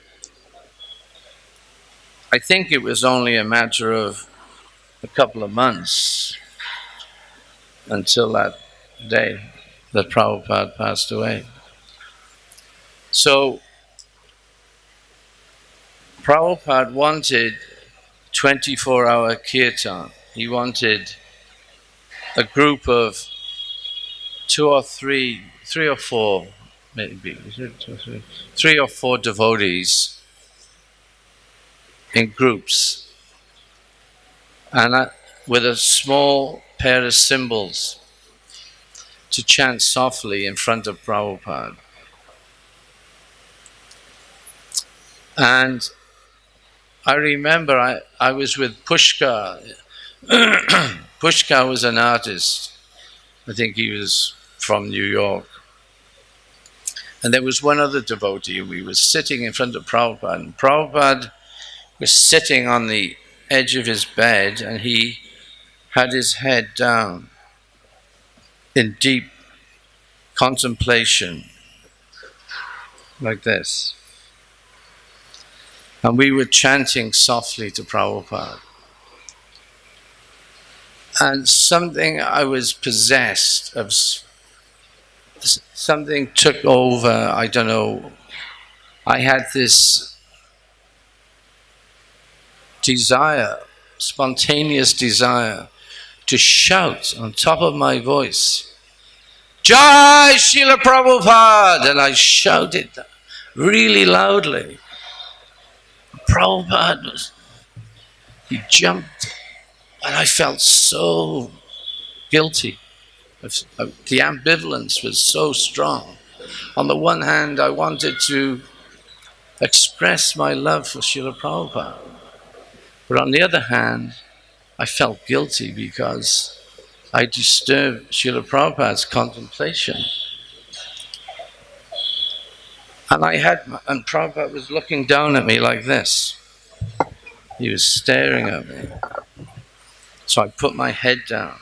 think it was only a matter of a couple of months until that day that Prabhupada passed away. So, Prabhupada wanted 24-hour kirtan. He wanted a group of three or four devotees in groups, and with a small pair of cymbals to chant softly in front of Prabhupada. And I remember I was with Pushkar. Pushkar was an artist. I think he was from New York. And there was one other devotee. We were sitting in front of Prabhupada, and Prabhupada was sitting on the edge of his bed, and he had his head down in deep contemplation, like this. And we were chanting softly to Prabhupada. And I was possessed of, something took over, I don't know. I had this desire, spontaneous desire, to shout on top of my voice, Jai Srila Prabhupada! And I shouted really loudly. Prabhupada he jumped, and I felt so guilty. The ambivalence was so strong. On the one hand, I wanted to express my love for Srila Prabhupada. But on the other hand, I felt guilty because I disturbed Srila Prabhupada's contemplation. And Prabhupada was looking down at me like this. He was staring at me. So I put my head down.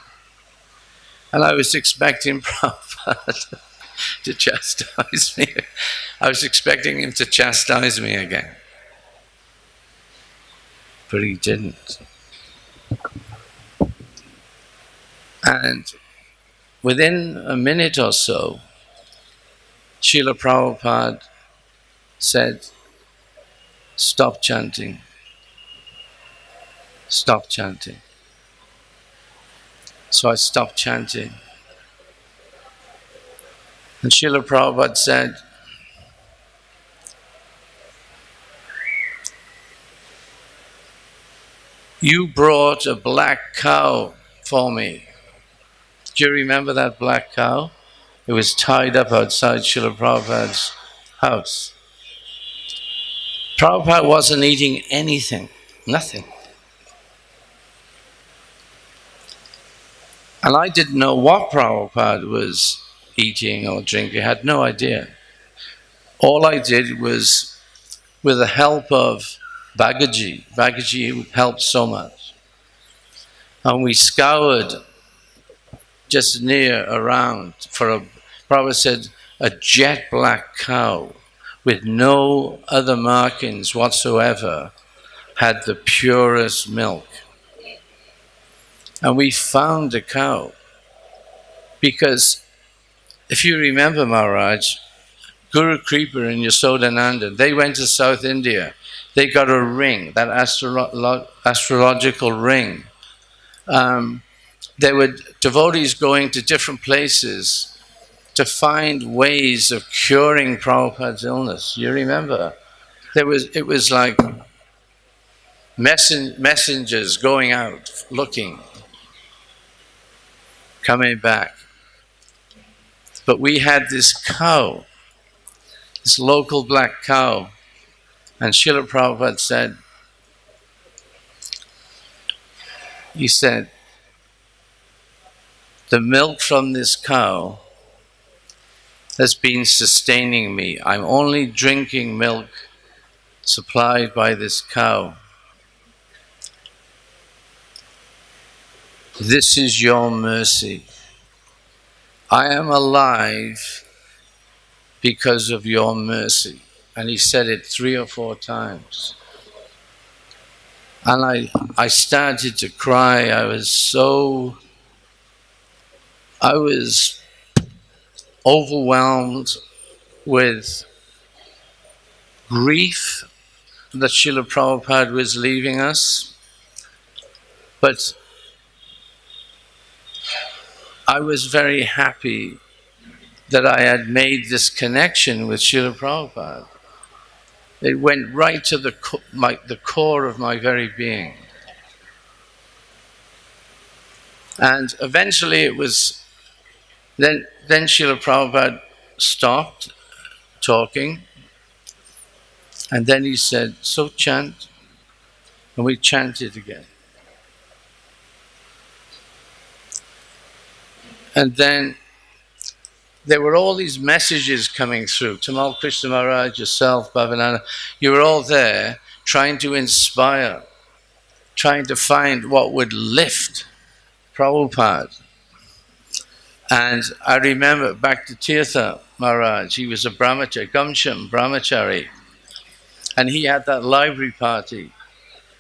And I was expecting Prabhupada to chastise me. I was expecting him to chastise me again. But he didn't. And within a minute or so, Srila Prabhupada said, stop chanting. Stop chanting. So I stopped chanting. And Srila Prabhupada said, you brought a black cow for me. Do you remember that black cow? It was tied up outside Srila Prabhupada's house. Prabhupada wasn't eating anything, nothing. And I didn't know what Prabhupada was eating or drinking. I had no idea. All I did was, with the help of Bhagavad-Gita helped so much. And we scoured just around for Prabhupada said, a jet black cow with no other markings whatsoever had the purest milk. And we found the cow because if you remember, Maharaj, Guru Kripa and Yasodhananda, they went to South India. They got a ring, that astrological ring. There were devotees going to different places to find ways of curing Prabhupada's illness. You remember? It was like messengers going out, looking, coming back. But we had this cow, this local black cow, and Srila Prabhupada said, he said, the milk from this cow has been sustaining me. I'm only drinking milk supplied by this cow. This is your mercy. I am alive because of your mercy. And he said it 3 or 4 times. And I started to cry. I was overwhelmed with grief that Srila Prabhupada was leaving us. But I was very happy that I had made this connection with Srila Prabhupada. It went right to the core of my very being. And eventually it was, then Srila Prabhupada stopped talking, and then he said, so chant, and we chanted again. And then there were all these messages coming through. Tamal Krishna Maharaj, yourself, Bhavananda, you were all there trying to inspire, trying to find what would lift Prabhupada. And I remember back to Tirtha Maharaj, he was a brahmachari, Gamsham brahmachari, and he had that library party,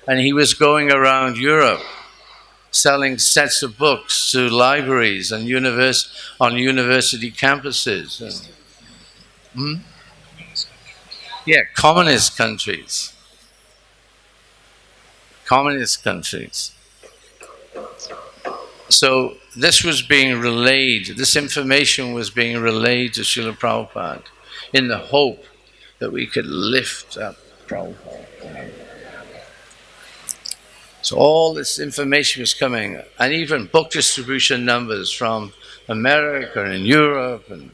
and he was going around Europe selling sets of books to libraries and on university campuses. Yeah, communist countries. Communist countries. So this was being relayed, this information was being relayed to Srila Prabhupada in the hope that we could lift up Prabhupada. So all this information was coming, and even book distribution numbers from America and Europe. And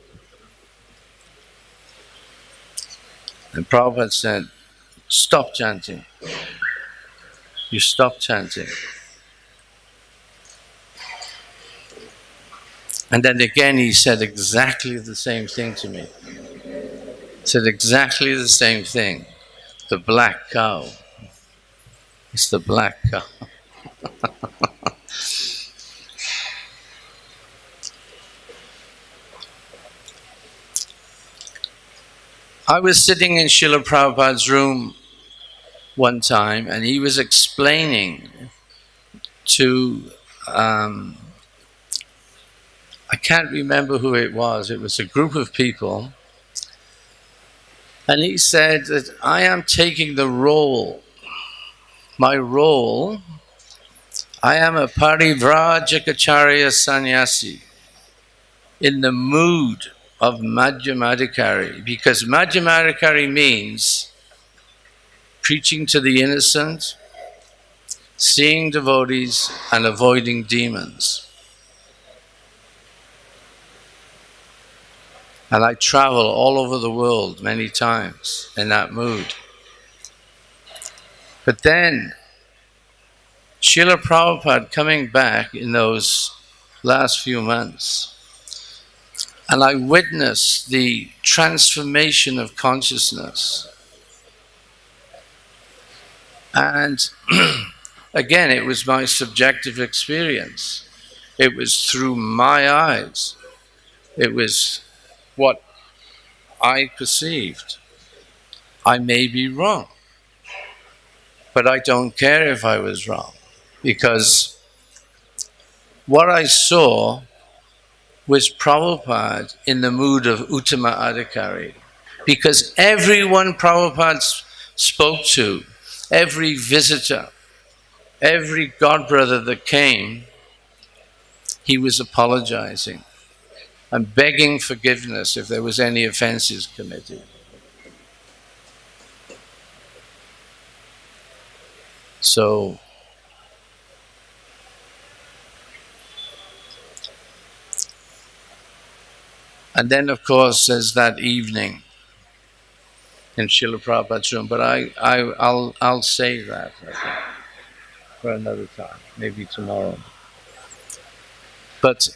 Prabhupada said, stop chanting. You stop chanting. And then again he said exactly the same thing to me. He said exactly the same thing. The black cow. It's the black cow. I was sitting in Srila Prabhupada's room one time, and he was explaining to, I can't remember who it was a group of people, and he said that I am taking the role, my role, I am a Parivrajacharya sannyasi in the mood of Madhyamadikari, because Madhyamadikari means preaching to the innocent, seeing devotees, and avoiding demons. And I travel all over the world many times in that mood. But then, Srila Prabhupada coming back in those last few months, and I witnessed the transformation of consciousness. And again, it was my subjective experience. It was through my eyes. It was what I perceived. I may be wrong, but I don't care if I was wrong, because what I saw was Prabhupada in the mood of Uttama Adhikari, because everyone Prabhupada spoke to, every visitor, every godbrother that came, he was apologizing and begging forgiveness if there was any offenses committed. So, and then of course there's that evening in Srila Prabhupada's room, but I'll say that, I think, for another time, maybe tomorrow. But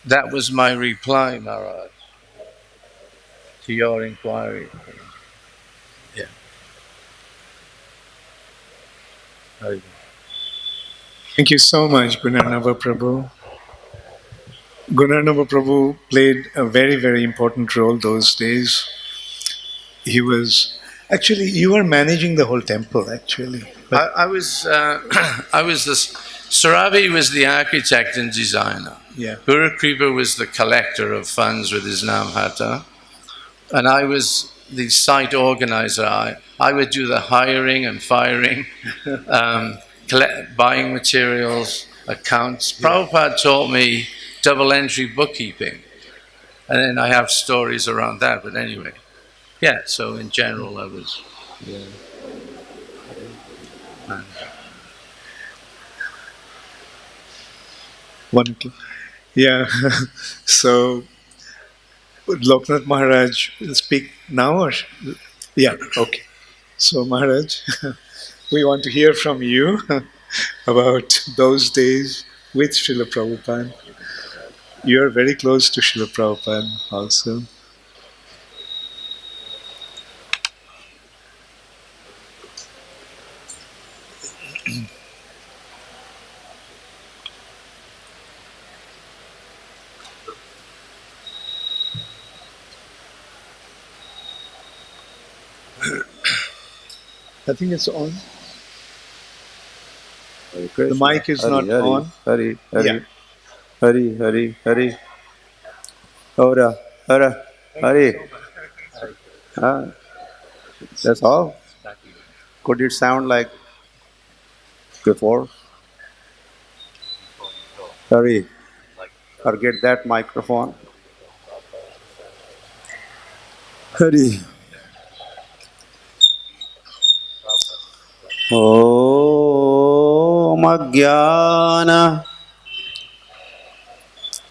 that was my reply, Maharaj, to your inquiry. Yeah. Thank you so much, Gunarnava Prabhu. Gunarnava Prabhu played a very, very important role those days. He was, actually, you were managing the whole temple, actually. I was this, Sarabi was the architect and designer. Yeah. Guru Kripa was the collector of funds with his Namhata. And I was the site organizer. I would do the hiring and firing, buying materials, accounts. Yeah. Prabhupada taught me double entry bookkeeping. And then I have stories around that, but anyway. Yeah, so in general I was... Yeah. Wonderful. Yeah. So, would Lokanath Maharaj speak now? Or? Yeah, okay. So, Maharaj, we want to hear from you about those days with Srila Prabhupada. You are very close to Srila Prabhupada also. I think it's on. The mic is not on. Hari, Yeah. Hari. Hara, Hari. That's all? Could it sound like before? Hari, forget that microphone. Hari. Om Ajnana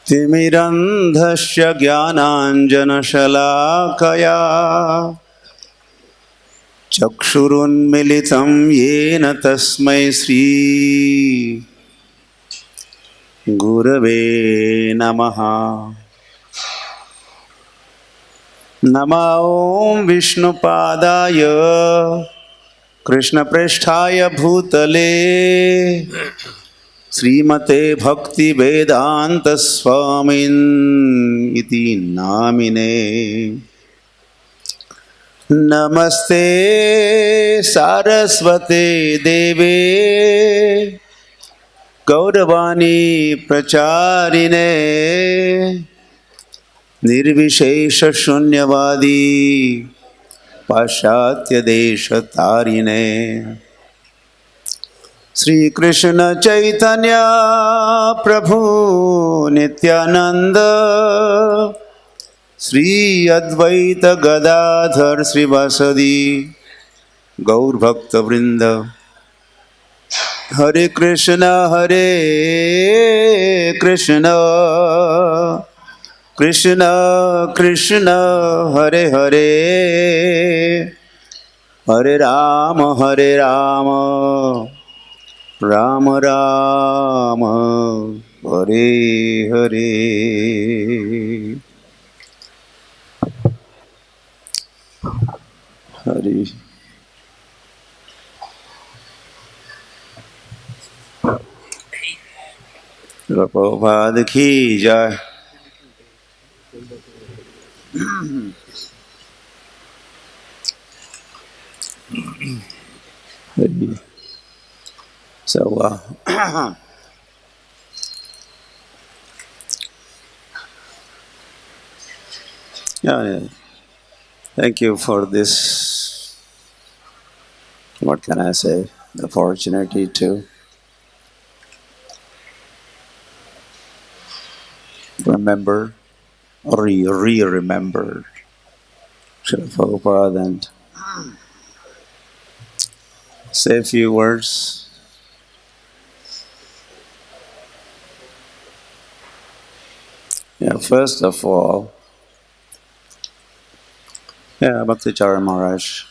Timirandhasya Jnananjana Shalakaya Chakshurunmilitam Yena Tasmai Sri Gurave Namaha Nama Om Vishnupadaya Krishna Presthaya Bhutale Srimate Bhakti Vedanta Swamin Iti Namine Namaste Saraswate Deve Gauravani Pracharine Nirvishesha Shunyavadi Pashatya Desha Tarine Sri Krishna Chaitanya Prabhu Nityananda Sri Advaita Gadadhar Sri Vasadi Gaur Bhakta Vrinda Hare Krishna Krishna Krishna Hare Hare Hare Rama Rama Rama Hare Hare Hare Prabhupada ki jai. So, yeah, thank you for this, what can I say, the opportunity to remember, re-remember Srila Prabhupada and say a few words. Yeah, first of all, Bhakti Charu Maharaj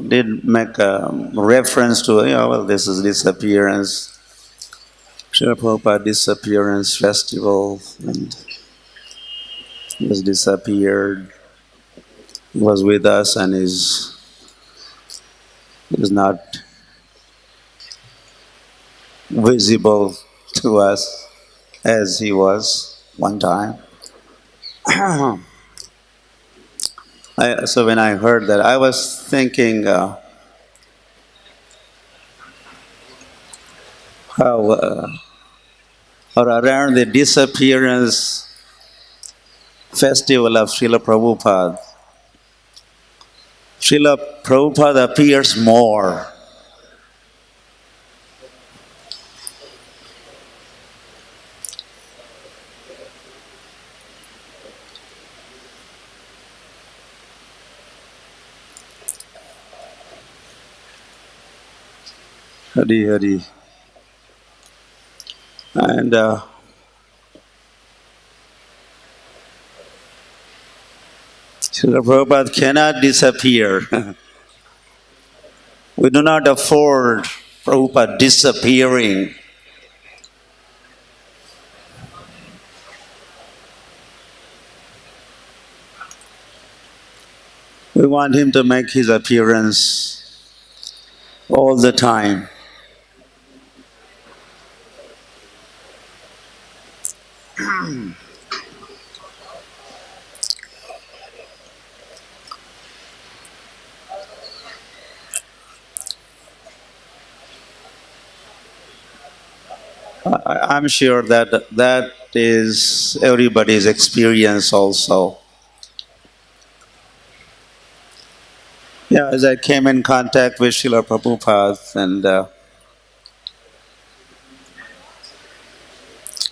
did make a reference to, this is disappearance, Srila Prabhupada disappearance festival, and he has disappeared. He was with us and is not visible to us as he was one time. So when I heard that, I was thinking how or around the disappearance festival of Srila Prabhupada, Srila Prabhupada appears more. Hari. And Srila Prabhupada cannot disappear. We do not afford Prabhupada disappearing. We want him to make his appearance all the time. I'm sure that is everybody's experience also. Yeah, as I came in contact with Srila Prabhupada, and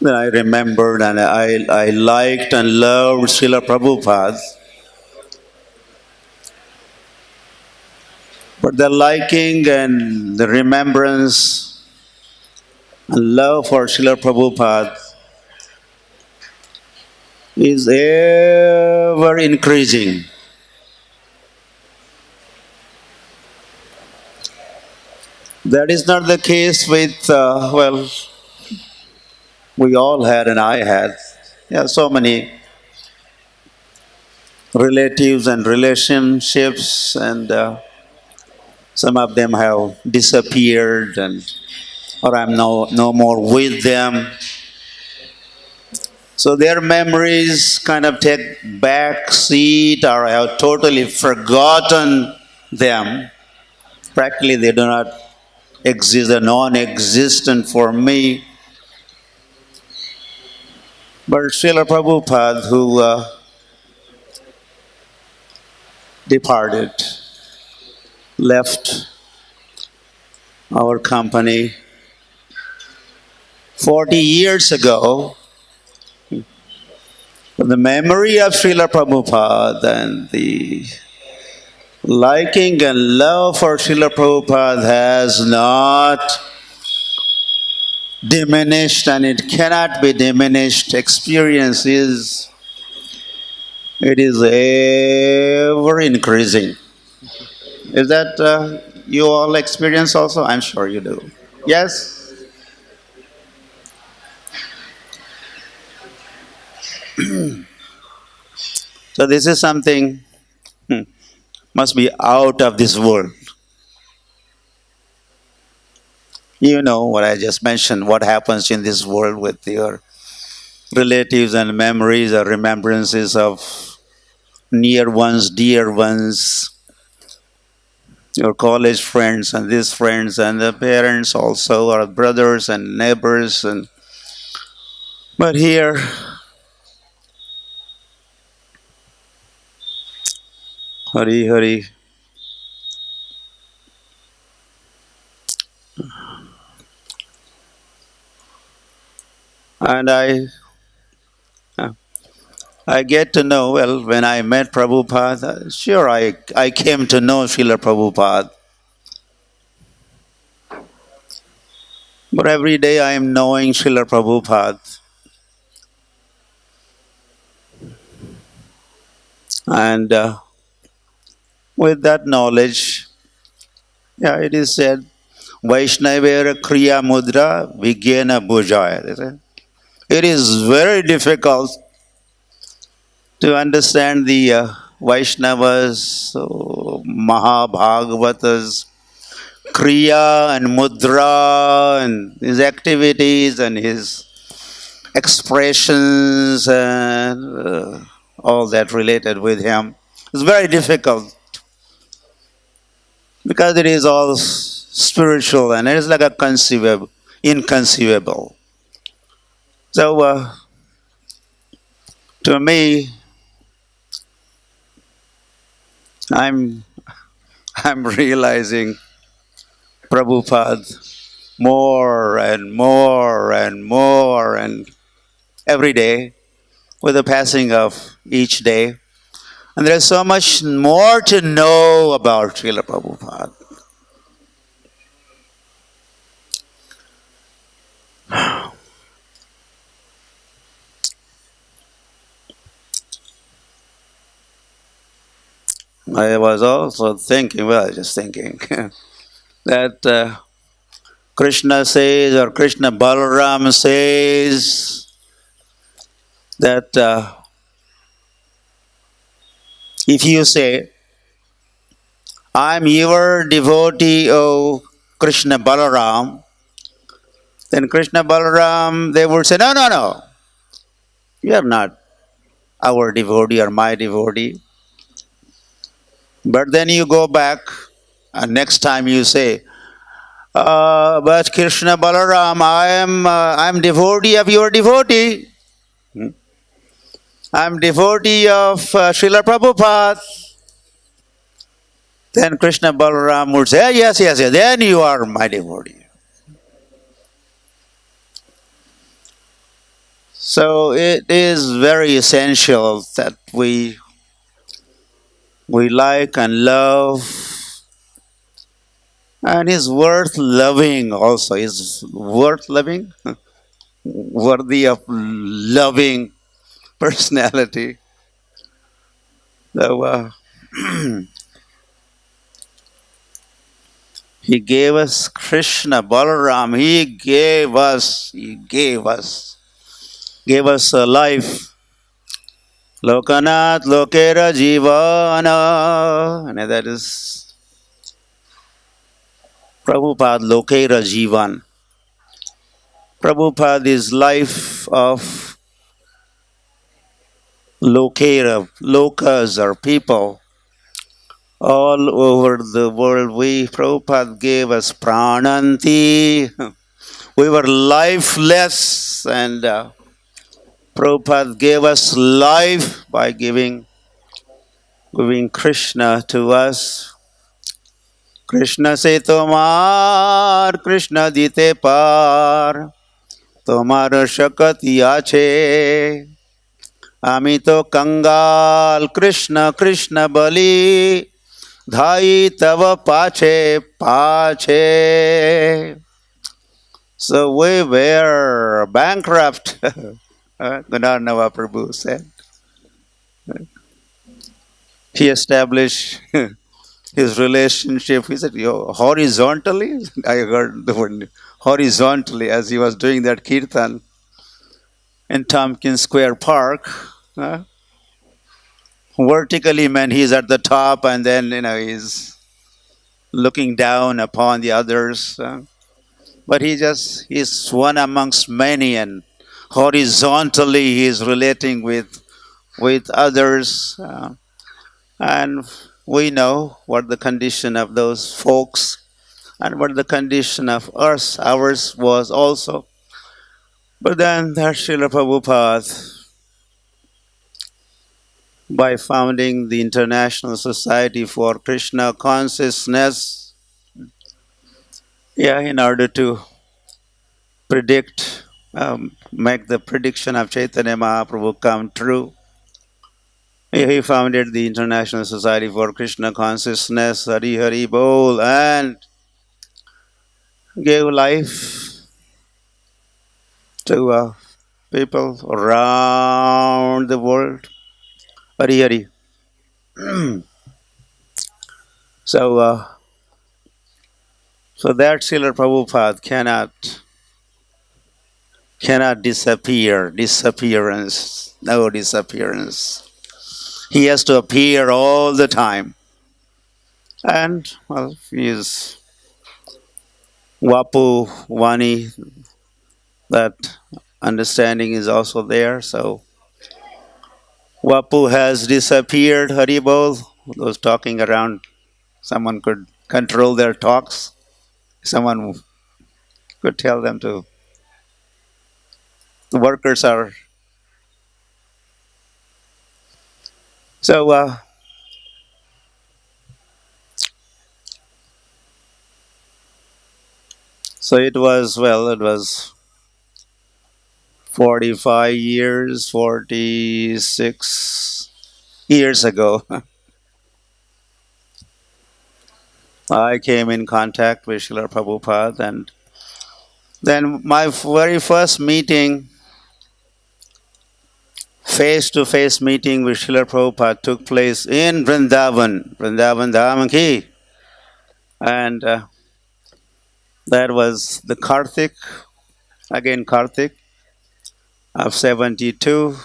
then I remembered and I liked and loved Srila Prabhupada. But the liking and the remembrance and love for Srila Prabhupada is ever increasing. That is not the case with, we all had and I had. So many relatives and relationships, and some of them have disappeared, or I'm no more with them. So their memories kind of take back seat, or I have totally forgotten them. Practically, they do not exist, are non-existent for me. But Srila Prabhupada, who departed, left our company 40 years ago, the memory of Srila Prabhupada and the liking and love for Srila Prabhupada has not diminished, and it cannot be diminished. Experience is, it is ever increasing. Is that you all experience also? I'm sure you do. Yes? So this is something must be out of this world. You know what I just mentioned, what happens in this world with your relatives and memories or remembrances of near ones, dear ones, your college friends and these friends and the parents also, or brothers and neighbors. But here, Hari Hari. And I get to know, when I met Prabhupada, sure, I came to know Srila Prabhupada. But every day I am knowing Srila Prabhupada. And with that knowledge, it is said, Vaishnavera Kriya Mudra Vigyena Bhujaya. It is very difficult to understand the Vaishnavas, Mahabhagavatas, Kriya and Mudra, and his activities and his expressions and all that related with him. It's very difficult because it is all spiritual and it is like a inconceivable. So to me, I'm realizing Prabhupada more and more and more, and every day with the passing of each day. And there's so much more to know about Srila Prabhupada. I was also thinking, that Krishna says, or Krishna Balram says, that if you say, I'm your devotee, O Krishna Balaram, then Krishna Balaram, they would say, no, no, no, you are not our devotee or my devotee. But then you go back, and next time you say, but Krishna Balaram, I'm devotee of your devotee. I'm devotee of Srila Prabhupada. Then Krishna Balaram would say, yes, yes, yes, then you are my devotee. So it is very essential that we like and love, and is worth loving also. Is worth loving, worthy of loving personality. So he gave us Krishna Balaram. He gave us a life. Lokanath Lokera Jivana. And that is Prabhupada Lokera Jivan. Prabhupada is life of Lokera, lokas or people all over the world. Prabhupada gave us prananti. We were lifeless, and Prabhupada gave us life by giving Krishna to us. Krishna se tomar, Krishna dite par, tomar shakati ache. Ami to kangal, Krishna Krishna bali, dhai tava pache pache. So we were bankrupt, Gunarnava Prabhu said. He established his relationship. He said, horizontally? I heard the word horizontally as he was doing that kirtan in Tompkins Square Park. Vertically meant he's at the top, and then he's looking down upon the others. But he's one amongst many, and horizontally he's relating with others. And we know what the condition of those folks and what the condition of ours was also. But then that Srila Prabhupada, by founding the International Society for Krishna Consciousness, in order to predict, make the prediction of Chaitanya Mahaprabhu come true, he founded the International Society for Krishna Consciousness, Hari Hari Bol, and gave life to people around the world. Hari Hari. So that Srila Prabhupada cannot disappear. No disappearance. He has to appear all the time. And, he is Vapu Vani, that understanding is also there. So, Vapu has disappeared, Haribol. Those talking around, someone could control their talks. Someone could tell them to. The workers are. So it was 46 years ago. I came in contact with Srila Prabhupada, and then my very first meeting, face-to-face meeting with Srila Prabhupada took place in Brindavan Dham ki. And that was the Karthik of 72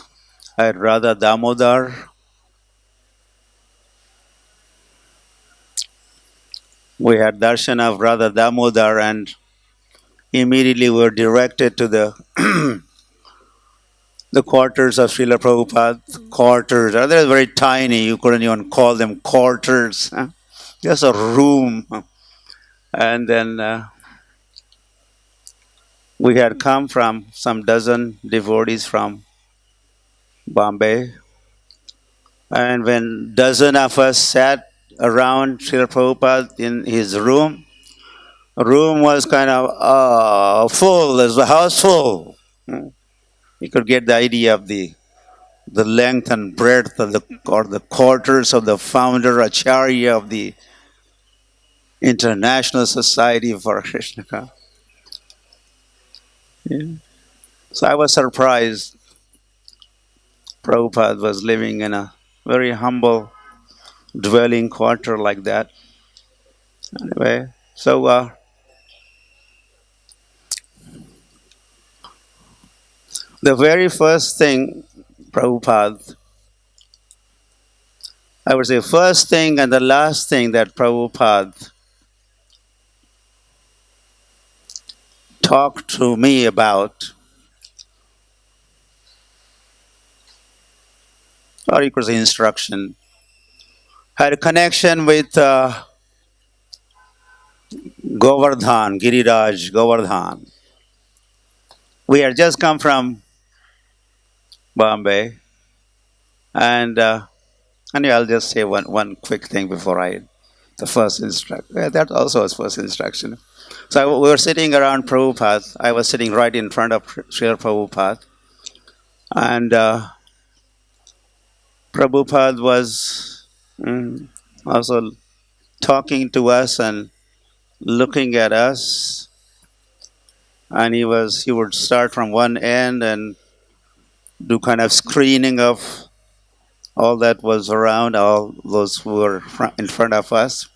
at Radha Damodar. We had darshan of Radha Damodar, and immediately we were directed to the quarters of Srila Prabhupada. Quarters, they're very tiny. You couldn't even call them quarters. Just a room. And then we had come from some dozen devotees from Bombay. And when dozen of us sat around Srila Prabhupada in his room was kind of full, as the house full. You could get the idea of the length and breadth of the quarters of the founder Acharya of the International Society for Krishna. Yeah. So I was surprised. Prabhupada was living in a very humble dwelling quarter like that. Anyway, so the very first thing Prabhupada, I would say first thing and the last thing that Prabhupada talked to me about, or you could say instruction, had a connection with Govardhan, Giriraj Govardhan. We had just come from Bombay, and anyway, I'll just say one quick thing before the first instruction. Yeah, that also was first instruction. So we were sitting around Prabhupada. I was sitting right in front of Srila Prabhupada, and Prabhupada was also talking to us and looking at us, and he would start from one end and do kind of screening of all that was around, all those who were in front of us.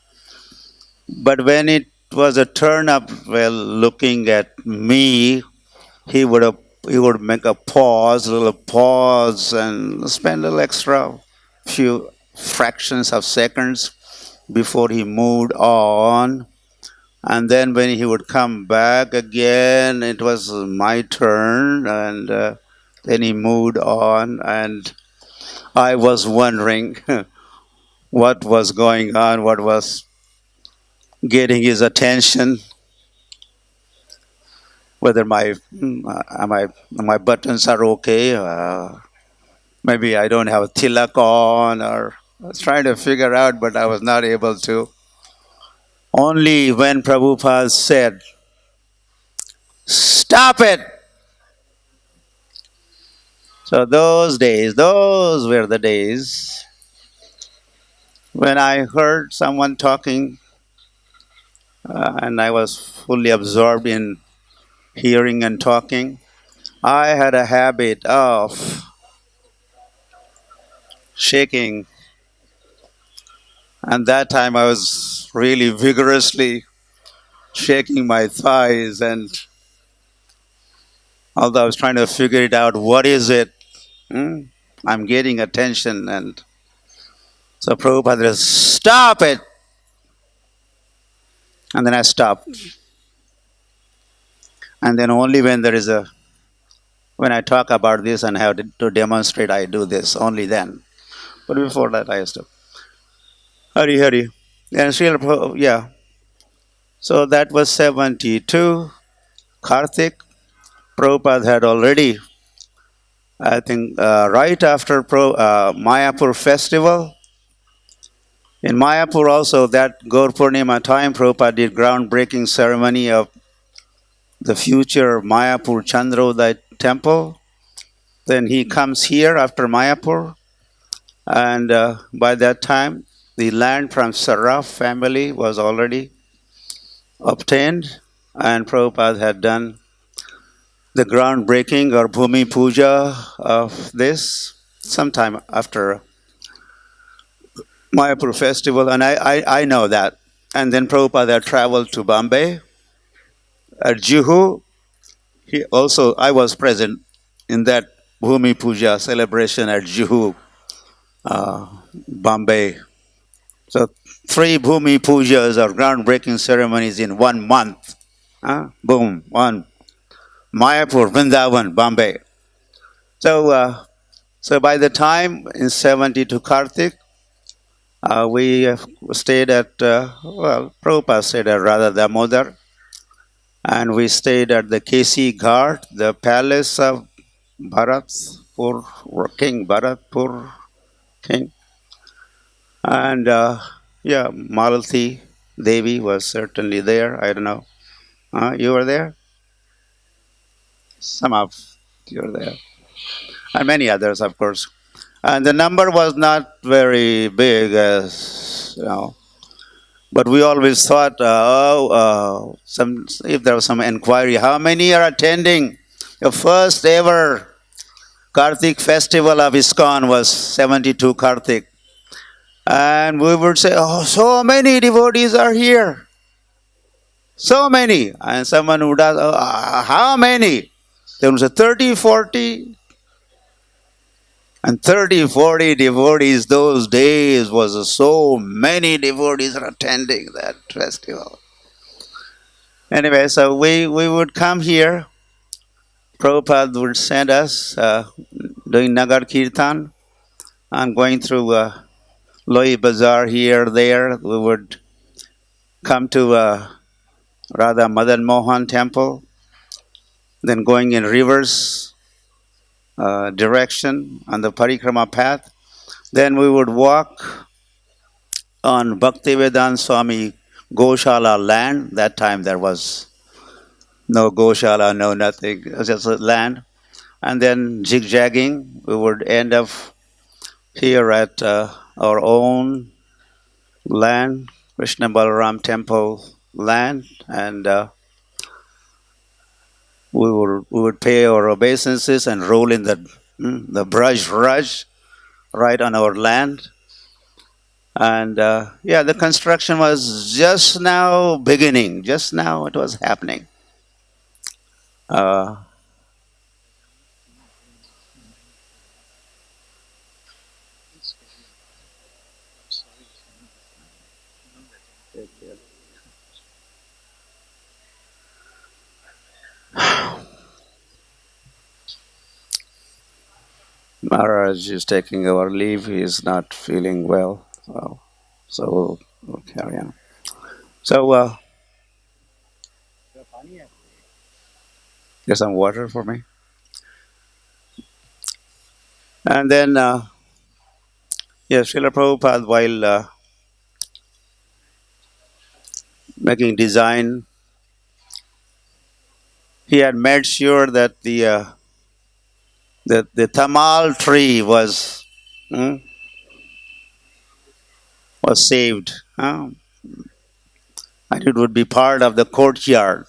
But when it was a turn up, well, looking at me, he would make a little pause, and spend a little extra few fractions of seconds before he moved on. And then when he would come back again, it was my turn, and then he moved on, and I was wondering what was going on, what was getting his attention, whether my buttons are okay, maybe I don't have a tilak on, or I was trying to figure out, but I was not able to. Only when Prabhupada said, "Stop it!" So those were the days when I heard someone talking, and I was fully absorbed in hearing and talking. I had a habit of shaking, and that time I was really vigorously shaking my thighs, and although I was trying to figure it out, what is it? I'm getting attention, and so Prabhupada said, "Stop it!" And then I stopped. And then only when I talk about this and have to demonstrate, I do this, only then. But before that, I stopped. Hari. And Srila Prabhupada, yeah. So that was 72. Karthik. Prabhupada had already, I think, right after Mayapur festival. In Mayapur also, that Gaur Purnima time, Prabhupada did groundbreaking ceremony of the future Mayapur Chandrodaya temple. Then he comes here after Mayapur, and by that time, the land from Saraf family was already obtained, and Prabhupada had done the groundbreaking or Bhumi Puja of this sometime after Mayapur festival, and I know that. And then Prabhupada traveled to Bombay. At Juhu, I was present in that Bhumi Puja celebration at Juhu, Bombay. So 3 Bhumi Pujas or groundbreaking ceremonies in 1 month. Boom, one. Mayapur, Vrindavan, Bombay. So by the time in 72 Kartik, we stayed at, Prabhupada stayed at Radha Damodar, and we stayed at the KC Ghat, the palace of Bharatpur, King Bharatpur King. And Malathi Devi was certainly there. I don't know. You were there? Some of you were there. And many others, of course. And the number was not very big, but we always thought, if there was some inquiry, how many are attending the first ever Kartik festival of ISKCON was 72 Kartik. And we would say, oh, so many devotees are here. So many. And someone would ask, how many? There was a 30, 40. And 30, 40 devotees those days was so many devotees are attending that festival. Anyway, so we would come here. Prabhupada would send us doing Nagar Kirtan and going through Loi Bazaar here, there. We would come to Radha Madan Mohan temple, then going in reverse direction on the Parikrama path. Then we would walk on Bhakti-Vedanta Swami Goshala land. That time there was no Goshala, no nothing, it was just a land. And then zigzagging, we would end up here at our own land, Krishna Balram temple land, and we would pay our obeisances and roll in the brush rush right on our land. And the construction was just now beginning. Just now it was happening. Maharaj is taking our leave. He is not feeling well. So we'll carry on. So, get some water for me. And then, Srila Prabhupada, while making design, he had made sure that the tamal tree was saved. And it would be part of the courtyard.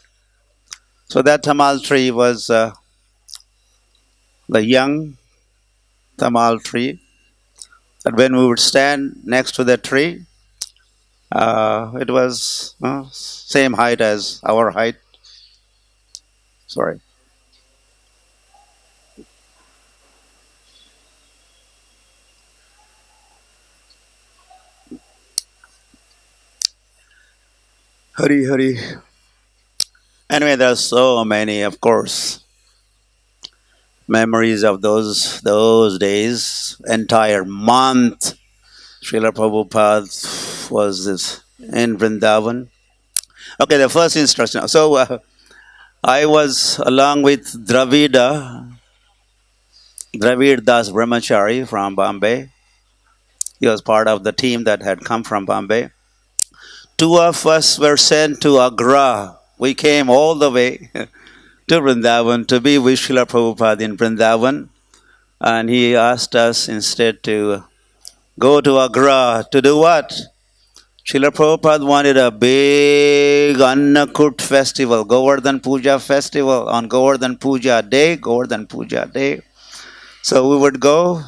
So that tamal tree was the young tamal tree. That when we would stand next to the tree, it was same height as our height. Sorry. Hari Hari. Anyway, there are so many, of course, memories of those days. Entire month, Srila Prabhupada was in Brindavan. Okay, the first instruction. So I was along with Dravid Das Brahmachari from Bombay. He was part of the team that had come from Bombay. 2 of us were sent to Agra. We came all the way to Vrindavan to be with Srila Prabhupada in Vrindavan. And he asked us instead to go to Agra to do what? Srila Prabhupada wanted a big Annakut festival, Govardhan Puja festival on Govardhan Puja day. So we would go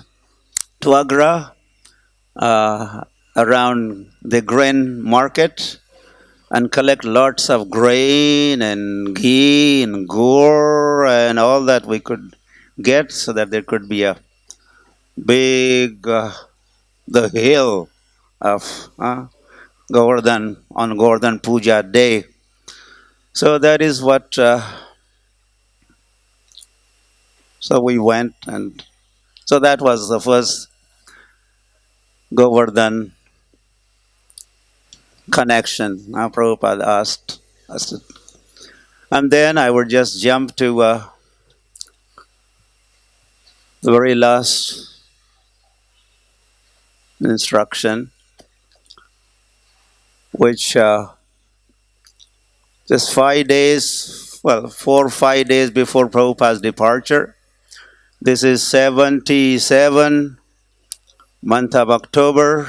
to Agra around the grain market and collect lots of grain and ghee and goer and all that we could get so that there could be a big, the hill of Govardhan on Govardhan Puja day. So that is what. So we went, and so that was the first Govardhan connection. Now Prabhupada asked us to, and then I would just jump to the very last instruction, which just 5 days, well, 4 or 5 days before Prabhupada's departure. This is 77, month of October,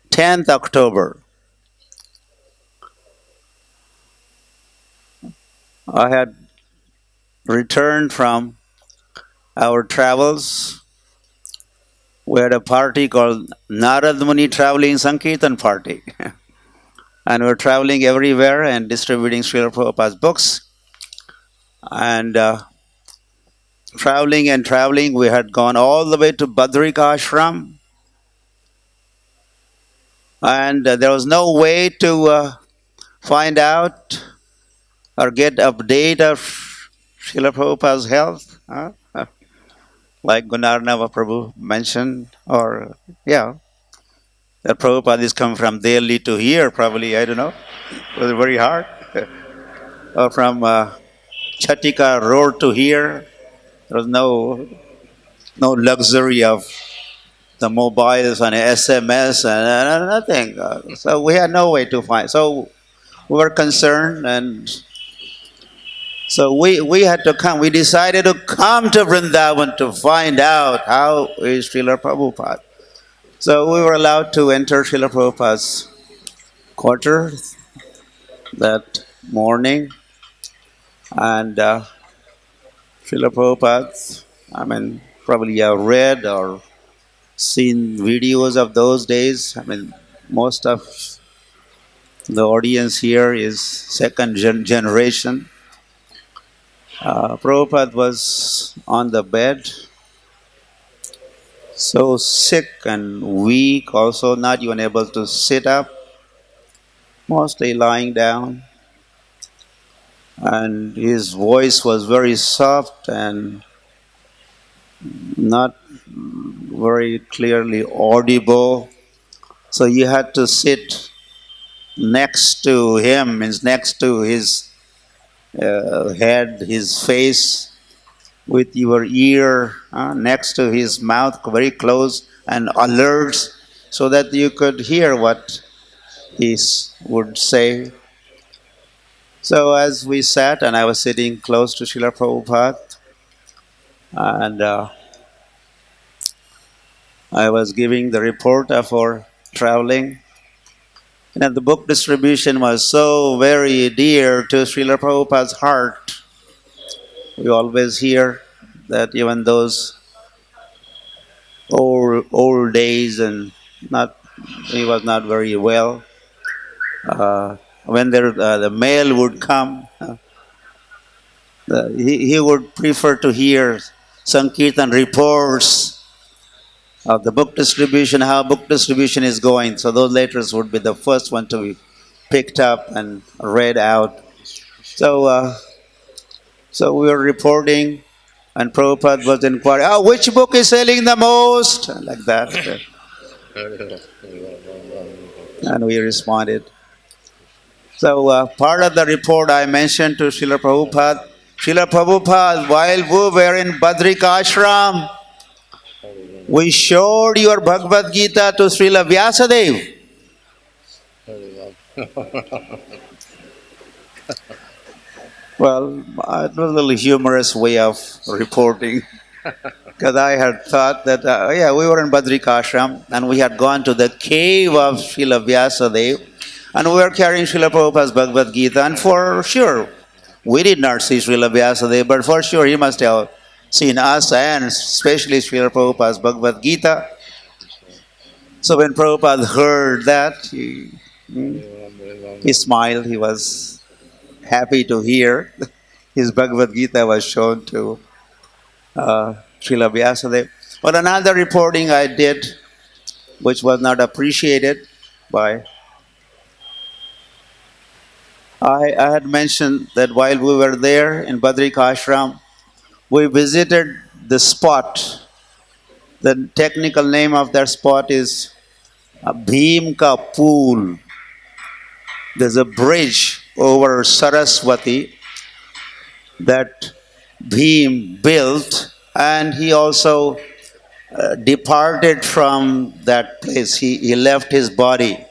10th October. I had returned from our travels. We had a party called Narad Muni Traveling Sankirtan Party. And we were traveling everywhere and distributing Srila Prabhupada's books. And traveling, we had gone all the way to Badrika Ashram. And there was no way to find out or get update of Srila Prabhupada's health. Like Gunarnava Prabhu mentioned, or that Prabhupada is coming from Delhi to here, probably, I don't know. It was very hard. Or from Chatika Road to here. There was no luxury of the mobiles and SMS and nothing. So we had no way to find. So we were concerned, and so we had to come. We decided to come to Vrindavan to find out how is Srila Prabhupada. So we were allowed to enter Srila Prabhupada's quarter that morning, and Srila Prabhupada, probably you have read or seen videos of those days. Most of the audience here is second generation. Prabhupada was on the bed, so sick and weak, also not even able to sit up, mostly lying down. And his voice was very soft and not very clearly audible. So you had to sit next to him, means next to his head, his face, with your ear next to his mouth, very close and alert, so that you could hear what he would say. So as we sat, and I was sitting close to Srila Prabhupada, and I was giving the report of our traveling. And the book distribution was so very dear to Srila Prabhupada's heart. We always hear that even those old days, and he was not very well. When the mail would come, he would prefer to hear Sankirtan reports of the book distribution, how book distribution is going. So those letters would be the first one to be picked up and read out. So we were reporting, and Prabhupada was inquiring, which book is selling the most? Like that. And we responded. So part of the report I mentioned to Srila Prabhupada, while we were in Badrika Ashram, we showed your Bhagavad-Gita to Srila Vyasadeva. Well, it was a little humorous way of reporting, because I had thought that, we were in Badrika Ashram, and we had gone to the cave of Srila Vyasadeva, and we were carrying Srila Prabhupada's Bhagavad-Gita, and for sure, we did not see Srila Vyasadeva, but for sure he must have seen us, and especially Srila Prabhupada's Bhagavad-Gita. So when Prabhupada heard that, he smiled. He was happy to hear his Bhagavad-Gita was shown to Srila Vyasadeva. But another reporting I did which was not appreciated by. I had mentioned that while we were there in Badrik Ashram, we visited the spot. The technical name of that spot is Bhim Ka Pool. There's a bridge over Saraswati that Bhim built, and he also departed from that place. He left his body.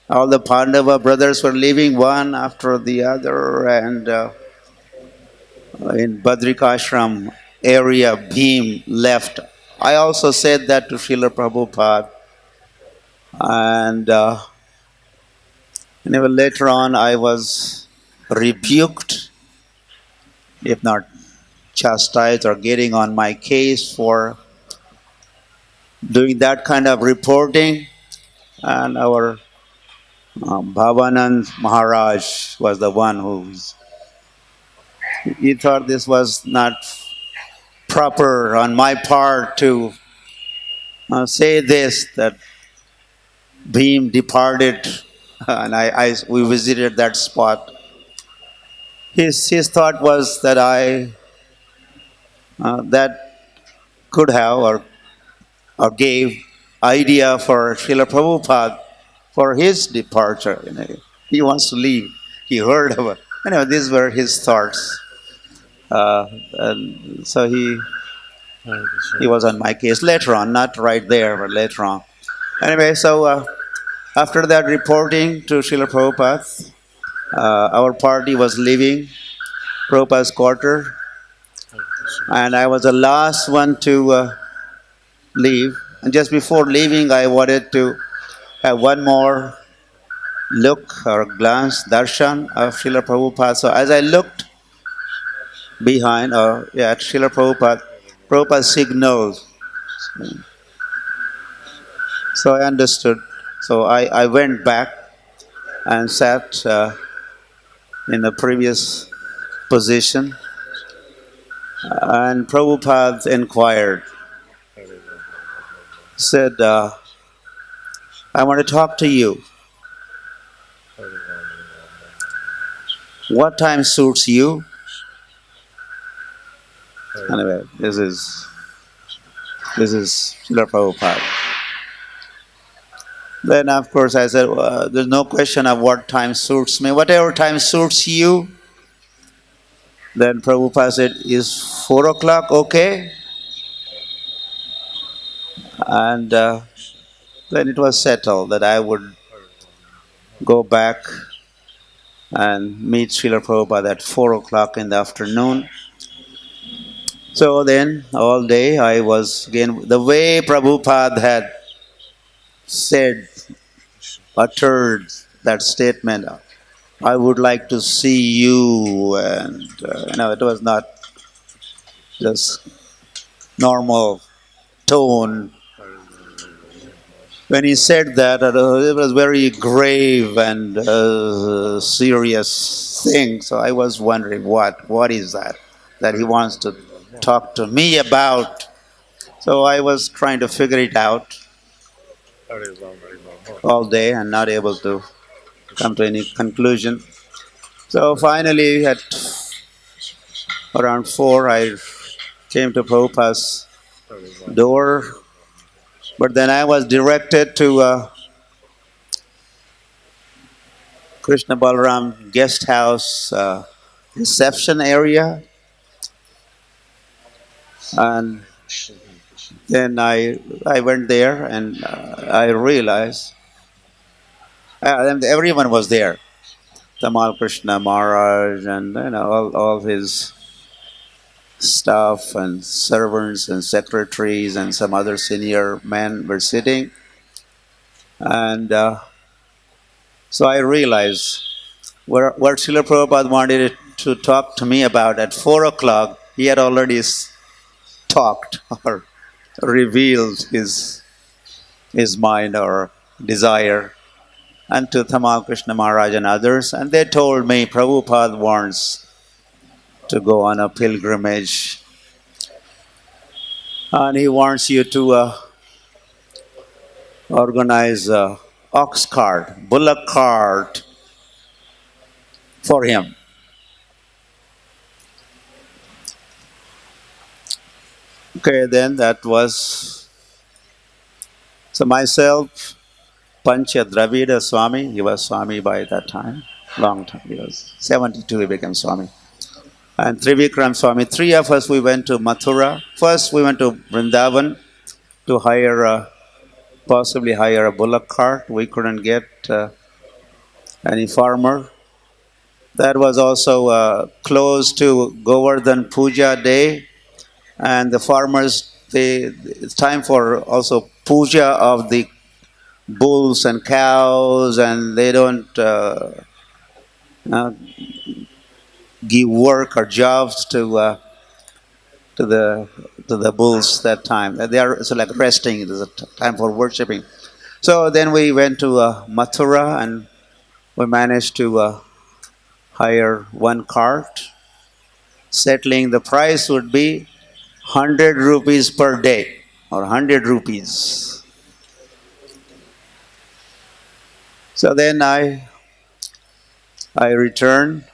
All the Pandava brothers were leaving one after the other, and in Badrikashram area, Bhim left. I also said that to Srila Prabhupada, and anyway, later on I was rebuked, if not chastised or getting on my case for doing that kind of reporting, and our Bhavanand Maharaj was the one he thought this was not proper on my part to say this, that Bhim departed, and we visited that spot. His thought was that that could have or gave idea for Srila Prabhupada for his departure. He wants to leave. He heard of it. These were his thoughts. And so he was on my case later on, not right there, but later on. Anyway, so after that reporting to Srila Prabhupada, our party was leaving Prabhupada's quarter, and I was the last one to leave. And just before leaving, I wanted to have one more look or glance, darshan of Srila Prabhupada. So as I looked behind, at Srila Prabhupada, Prabhupada signaled. So I understood. So I went back and sat in the previous position. And Prabhupada inquired, said, I want to talk to you. What time suits you? Anyway, this is Srila Prabhupada. Then, of course, I said, there's no question of what time suits me. Whatever time suits you. Then Prabhupada said, is 4 o'clock okay? And then it was settled that I would go back and meet Srila Prabhupada at 4 o'clock in the afternoon. So then, all day I was, again, the way Prabhupada had said, uttered that statement, I would like to see you, and it was not just normal tone. When he said that, it was very grave and serious thing. So I was wondering, what is that he wants to talk to me about? So I was trying to figure it out all day and not able to come to any conclusion. So finally, at around 4, I came to Prabhupada's door. But then I was directed to Krishna Balram Guesthouse Inception area. And then I went there and I realized everyone was there. Jamal Krishna Maharaj and all his staff and servants and secretaries and some other senior men were sitting. And so I realized what Srila Prabhupada wanted to talk to me about at 4 o'clock, he had already talked or revealed his mind or desire unto Tamal Krishna Maharaj and others. And they told me Prabhupada wants to go on a pilgrimage, and he wants you to organize a ox cart, bullock cart for him. Okay, then that was, so myself, Pancha Dravida Swami, he was Swami by that time, long time, he was 72, he became Swami. And Trivikram Swami, three of us, we went to Mathura. First, we went to Brindavan to possibly hire a bullock cart. We couldn't get any farmer. That was also close to Govardhan Puja day. And the farmers, it's time for also puja of the bulls and cows, and they don't give work or jobs to the bulls that time. They are so like resting. It is a time for worshiping. So then we went to Mathura, and we managed to hire one cart. Settling the price would be 100 rupees per day, or 100 rupees. So then I returned.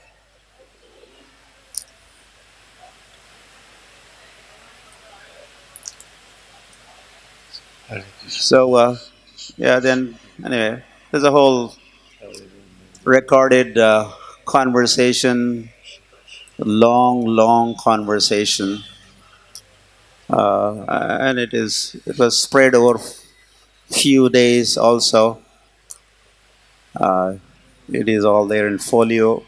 So then anyway, there's a whole recorded conversation, long conversation. And it was spread over few days also. It is all there in Folio.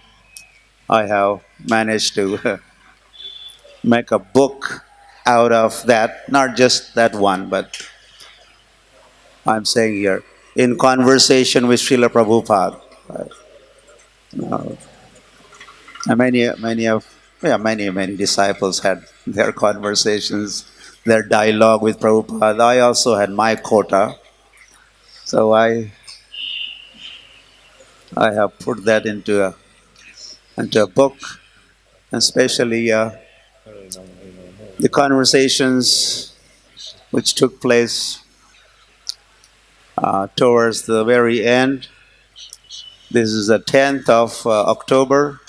I have managed to make a book out of that, not just that one, but I'm saying here, in conversation with Srila Prabhupada. And many disciples had their conversations, their dialogue with Prabhupada. I also had my quota. So I have put that into a book, especially the conversations which took place towards the very end. This is the 10th of October.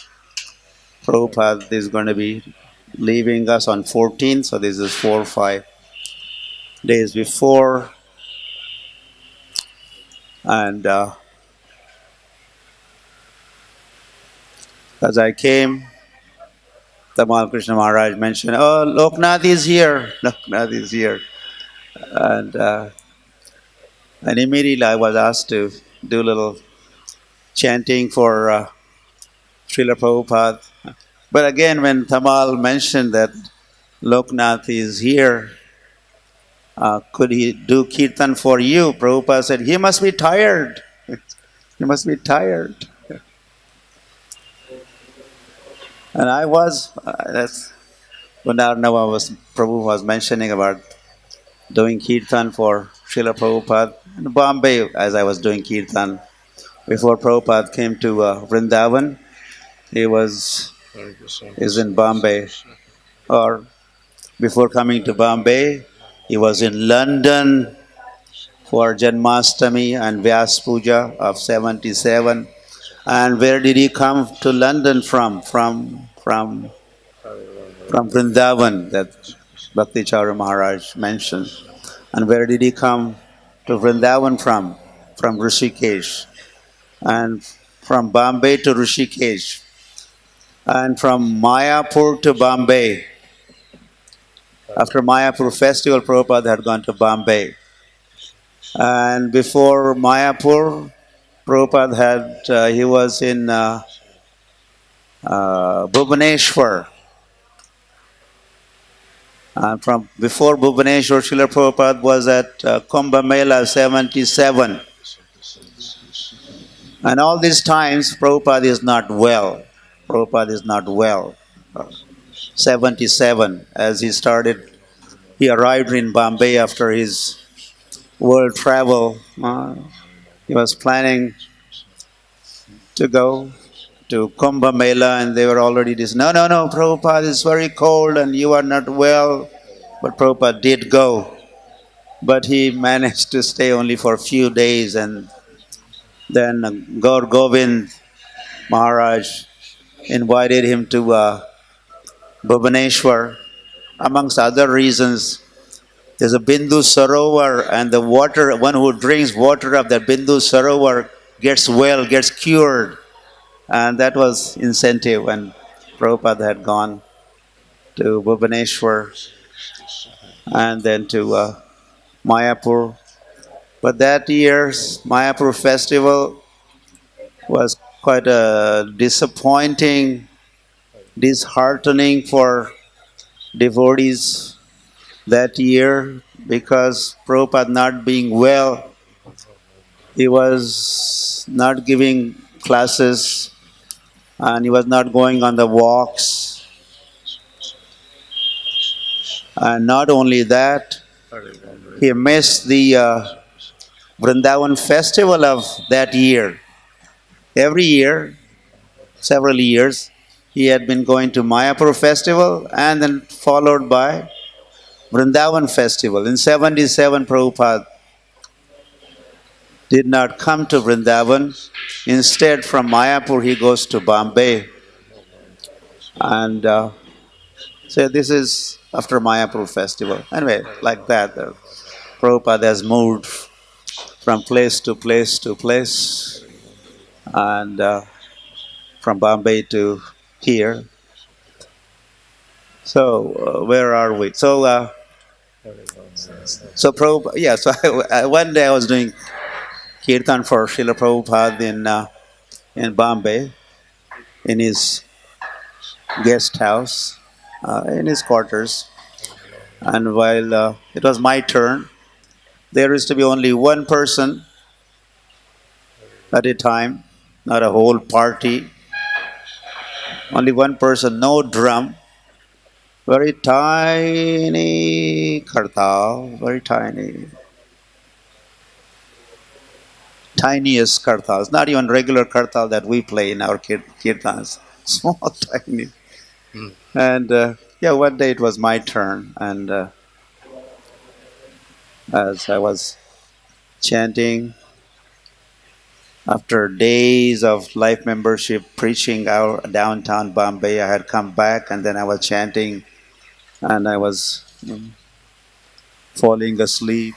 Prabhupada is going to be leaving us on 14th, so this is 4 or 5 days before. And as I came, Tamal Krishna Maharaj mentioned, "Oh, Lokanath is here. Lokanath is here." And immediately I was asked to do a little chanting for Srila Prabhupada. But again, when Tamal mentioned that Lokanath is here, could he do kirtan for you? Prabhupada said, he must be tired. He must be tired. And I was, that's Gunarnava Prabhu was mentioning about doing kirtan for Srila Prabhupada. In Bombay, as I was doing kirtan, before Prabhupada came to Vrindavan, he is in Bombay. Or before coming to Bombay, he was in London for Janmashtami and Vyas Puja of 77. And where did he come to London from? From Vrindavan, that Bhakti Charu Maharaj mentioned. And where did he come to Vrindavan from? From Rishikesh. And from Bombay to Rishikesh. And from Mayapur to Bombay. After Mayapur festival, Prabhupada had gone to Bombay. And before Mayapur, Prabhupada he was in Bhubaneswar. And from before Bhubaneswar, Srila Prabhupada was at Kumbh Mela 77. And all these times, Prabhupada is not well. Prabhupada is not well. 77, as he arrived in Bombay after his world travel. He was planning to go to Kumbh Mela, and they were already no, Prabhupada is very cold and you are not well. But Prabhupada did go. but he managed to stay only for a few days, and then Gaur Govind Maharaj invited him to Bhubaneswar. Amongst other reasons, there's a Bindu Sarovar, and the water, one who drinks water of the Bindu Sarovar gets well, gets cured. And that was incentive when Prabhupada had gone to Bhubaneswar and then to Mayapur. But that year's Mayapur festival was quite a disappointing, disheartening for devotees that year, because Prabhupada not being well, he was not giving classes and he was not going on the walks. And not only that, he missed the Vrindavan festival of that year. Every year, several years, he had been going to Mayapur festival and then followed by Vrindavan festival. In 77, Prabhupada did not come to Vrindavan. Instead, from Mayapur, he goes to Bombay. And so this is after Mayapur festival. Anyway, like that, Prabhupada has moved from place to place to place, and from Bombay to here. So where are we? So Prabhupada, yeah. So one day I was doing kirtan for Srila Prabhupada in Bombay, in his guest house, in his quarters. And while it was my turn, there used to be only one person at a time, not a whole party. Only one person, no drum. Very tiny kartal, very tiny. Tiniest kartals, not even regular kartal that we play in our kirtans. Small, tiny. And yeah, one day it was my turn, and as I was chanting, after days of life membership preaching out downtown Bombay, I had come back, and then I was chanting, and I was falling asleep,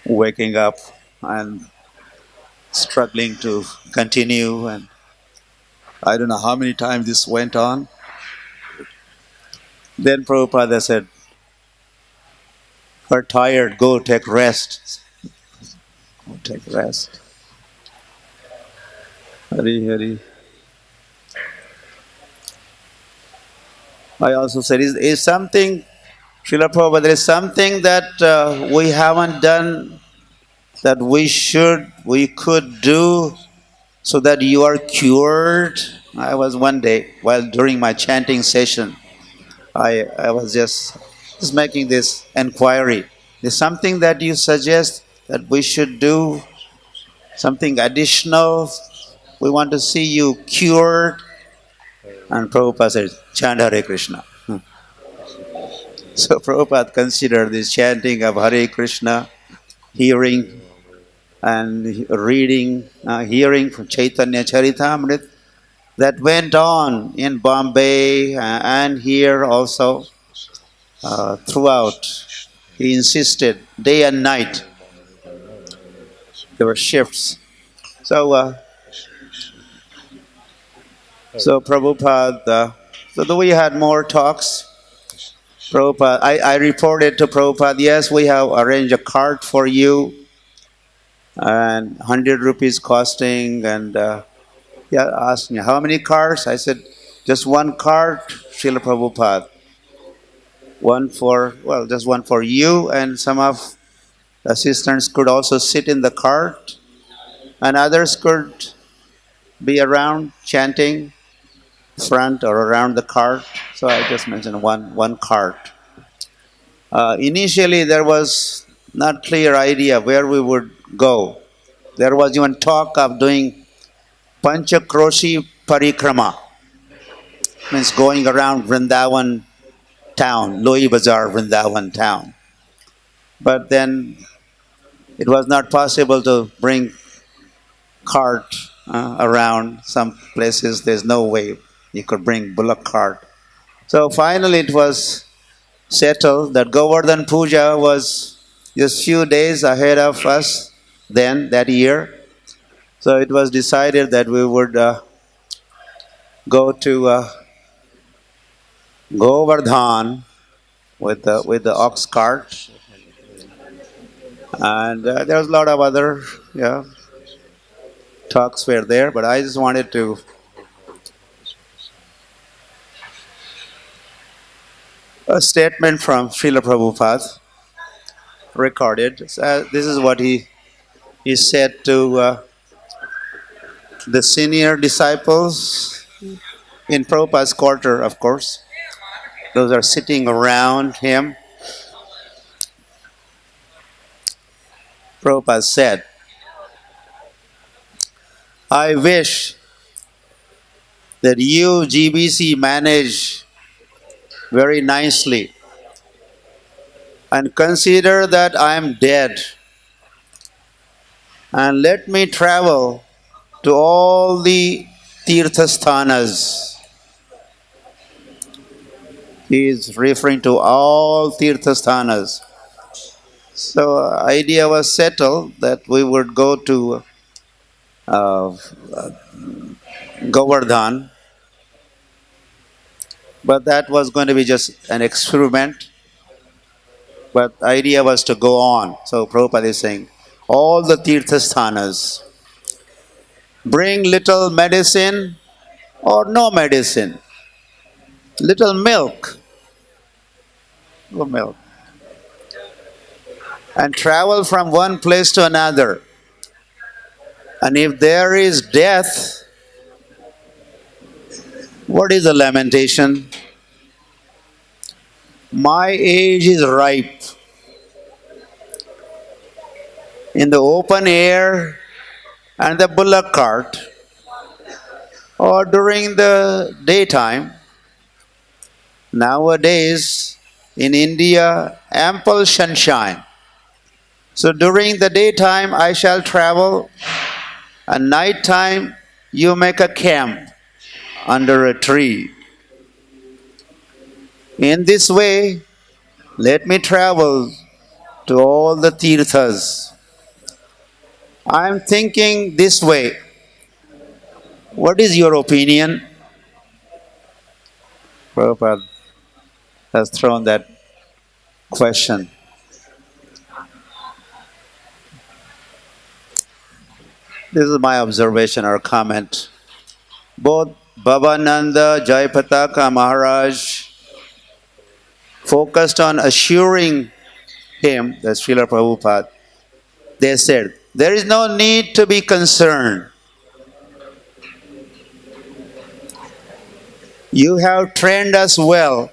waking up, and struggling to continue. And I don't know how many times this went on. Then Prabhupada said, "You're tired, go take rest." Go take rest. Hari Hari. I also said, is something, Srila Prabhupada, there is something that we haven't done that we could do so that you are cured? I was one day, while during my chanting session, I was just making this inquiry. Is something that you suggest that we should do? Something additional? We want to see you cured. And Prabhupada said, chant Hare Krishna. So Prabhupada considered this chanting of Hare Krishna, hearing and reading, hearing from Chaitanya Charitamrita, that went on in Bombay and here also throughout. He insisted day and night. There were shifts. So Prabhupada, so we had more talks. Prabhupada, I reported to Prabhupada, yes, we have arranged a cart for you, and 100 rupees costing, and asked me, how many carts? I said, just one cart, Srila Prabhupada. Just one for you, and some of the assistants could also sit in the cart, and others could be around chanting front or around the cart. So I just mentioned one cart. Initially, there was not clear idea where we would go. There was even talk of doing Panchakroshi Parikrama, means going around Vrindavan town, Loi Bazaar, Vrindavan town. but then it was not possible to bring cart around. Some places there's no way you could bring Bullock cart. So finally it was settled that Govardhan Puja was just few days ahead of us then, that year. So it was decided that we would go to Govardhan with the ox cart, and there was a lot of other talks were there, but I just wanted to a statement from Srila Prabhupada recorded. This is what he said to the senior disciples in Prabhupada's quarter, of course. Those are sitting around him. Prabhupada said, I wish that you, GBC, manage very nicely and consider that I am dead and let me travel to all the tirthasthanas. He is referring to all tirthasthanas. So idea was settled that we would go to Govardhan, but that was going to be just an experiment. But the idea was to go on. So Prabhupada is saying, all the tirthasthanas, bring little medicine or no medicine, little milk, and travel from one place to another. And if there is death, what is the lamentation? My age is ripe. In the open air and the bullock cart, or during the daytime. Nowadays, in India, ample sunshine. So during the daytime, I shall travel, and night time, you make a camp under a tree. In this way, let me travel to all the tirthas. I am thinking this way. What is your opinion? Prabhupada has thrown that question. This is my observation or comment. Both Bhavananda, Jayapataka Maharaj focused on assuring him, that's Srila Prabhupada. They said, there is no need to be concerned. You have trained us well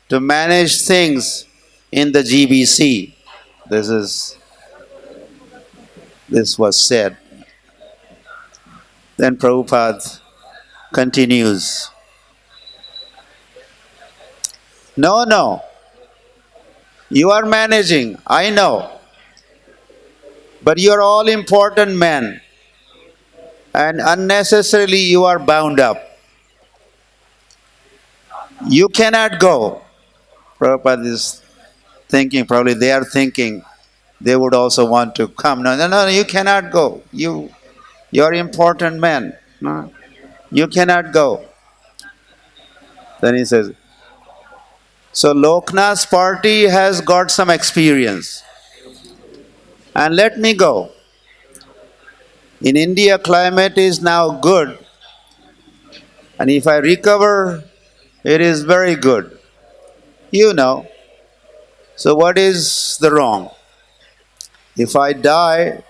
to manage things in the GBC. This was said. Then Prabhupada continues. No. You are managing, I know. But you are all important men. And unnecessarily you are bound up. You cannot go. Prabhupada is thinking, probably they are thinking, they would also want to come. No, you cannot go. You are important men. No, you cannot go. Then he says, so Lockness party has got some experience. And let me go. In India, climate is now good. And if I recover, it is very good. You know. So what is the wrong? If I die,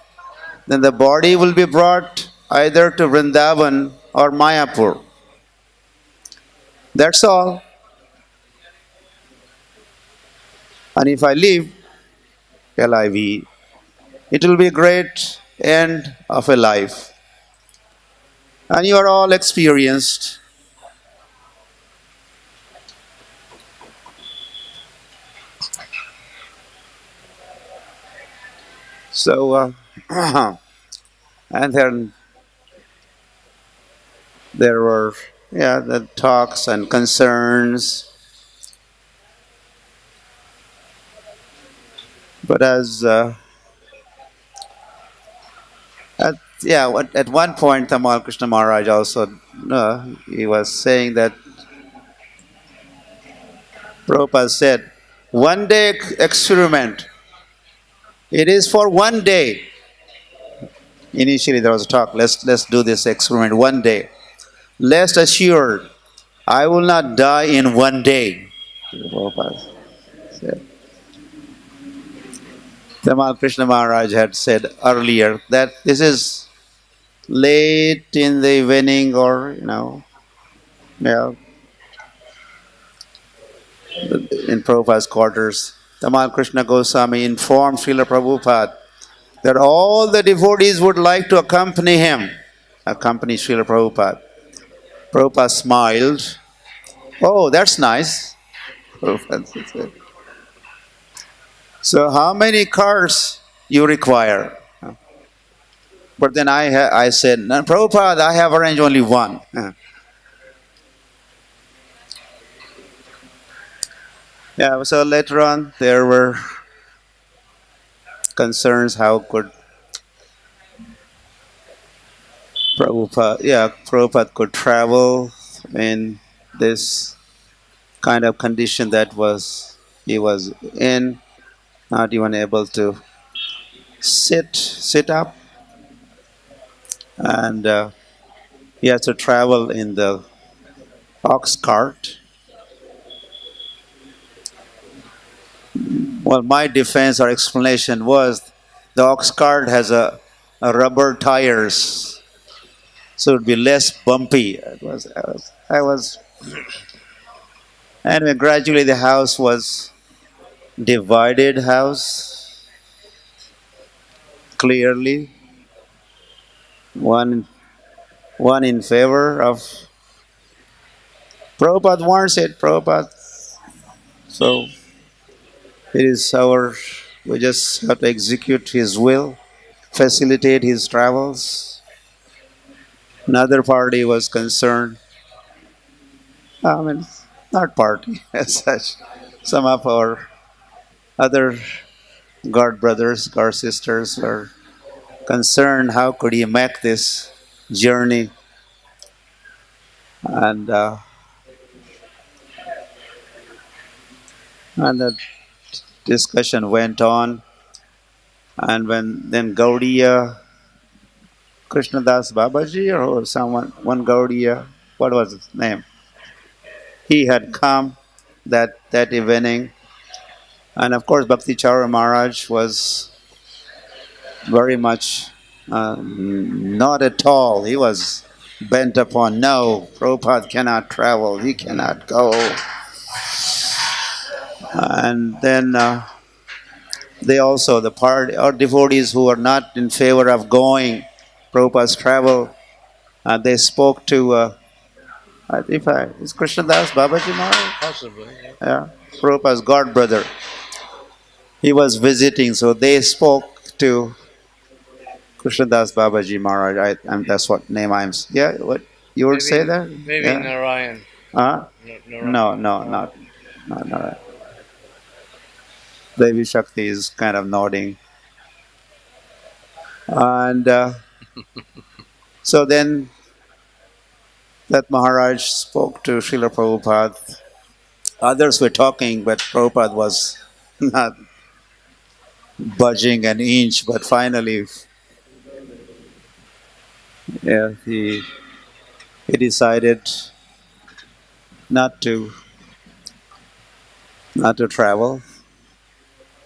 then the body will be brought either to Vrindavan or Mayapur. That's all. And if I live, LIV, it will be a great end of a life. And you are all experienced. So, and then there were, the talks and concerns. But at one point, Tamal Krishna Maharaj also, he was saying that Prabhupada said, one day experiment. It is for one day. Initially, there was a talk. Let's do this experiment one day. Rest assured, I will not die in one day. Prabhupada said. Tamal Krishna Maharaj had said earlier that this is late in the evening, or in Prabhupada's quarters. Tamal Krishna Goswami informed Srila Prabhupada that all the devotees would like to accompany Srila Prabhupada. Prabhupada smiled. Oh, that's nice. Prabhupada said. So how many cars you require? But then I said, no, Prabhupada, I have arranged only one. Yeah, so later on there were concerns how could Prabhupada could travel in this kind of condition that he was in, not even able to sit up, and he had to travel in the ox cart. Well, my defense or explanation was the ox cart has a rubber tires, so it would be less bumpy. I was anyway. Gradually, the house was divided house. Clearly, one in favor of Prabhupada wants it. Prabhupada, so it is we just have to execute his will, facilitate his travels. Another party was concerned. Not party as such. Some of our other God brothers, God sisters were concerned how could he make this journey. And the discussion went on. And then Gaudiya, Krishnadas Babaji or someone, one Gaudiya, what was his name? He had come that evening. And of course, Bhakti Charu Maharaj was very much not at all. He was bent upon, no, Prabhupada cannot travel, he cannot go. And then they also, the party or devotees who are not in favor of going Prabhupada's travel, they spoke to, is Krishnadas Babaji Maharaj? Possibly. Yeah, Prabhupada's god brother. He was visiting, so they spoke to Krishnadas Babaji Maharaj. That's what name I'm. Yeah, what you would say there? Maybe Yeah. Narayan. No, not. Devi Shakti is kind of nodding. And so then that Maharaj spoke to Srila Prabhupada. Others were talking, but Prabhupada was not budging an inch. But finally, he decided not to travel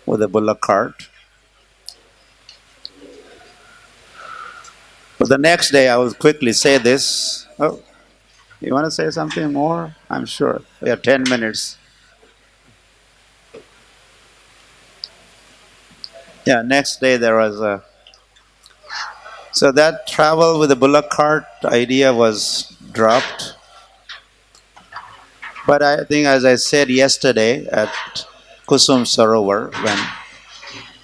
with a Bullock cart. But the next day, I will quickly say this. Oh, you want to say something more? I'm sure. We have 10 minutes. Yeah, next day there was a... So that travel with the Bullock cart idea was dropped. But I think, as I said yesterday at Kusum Sarovar, when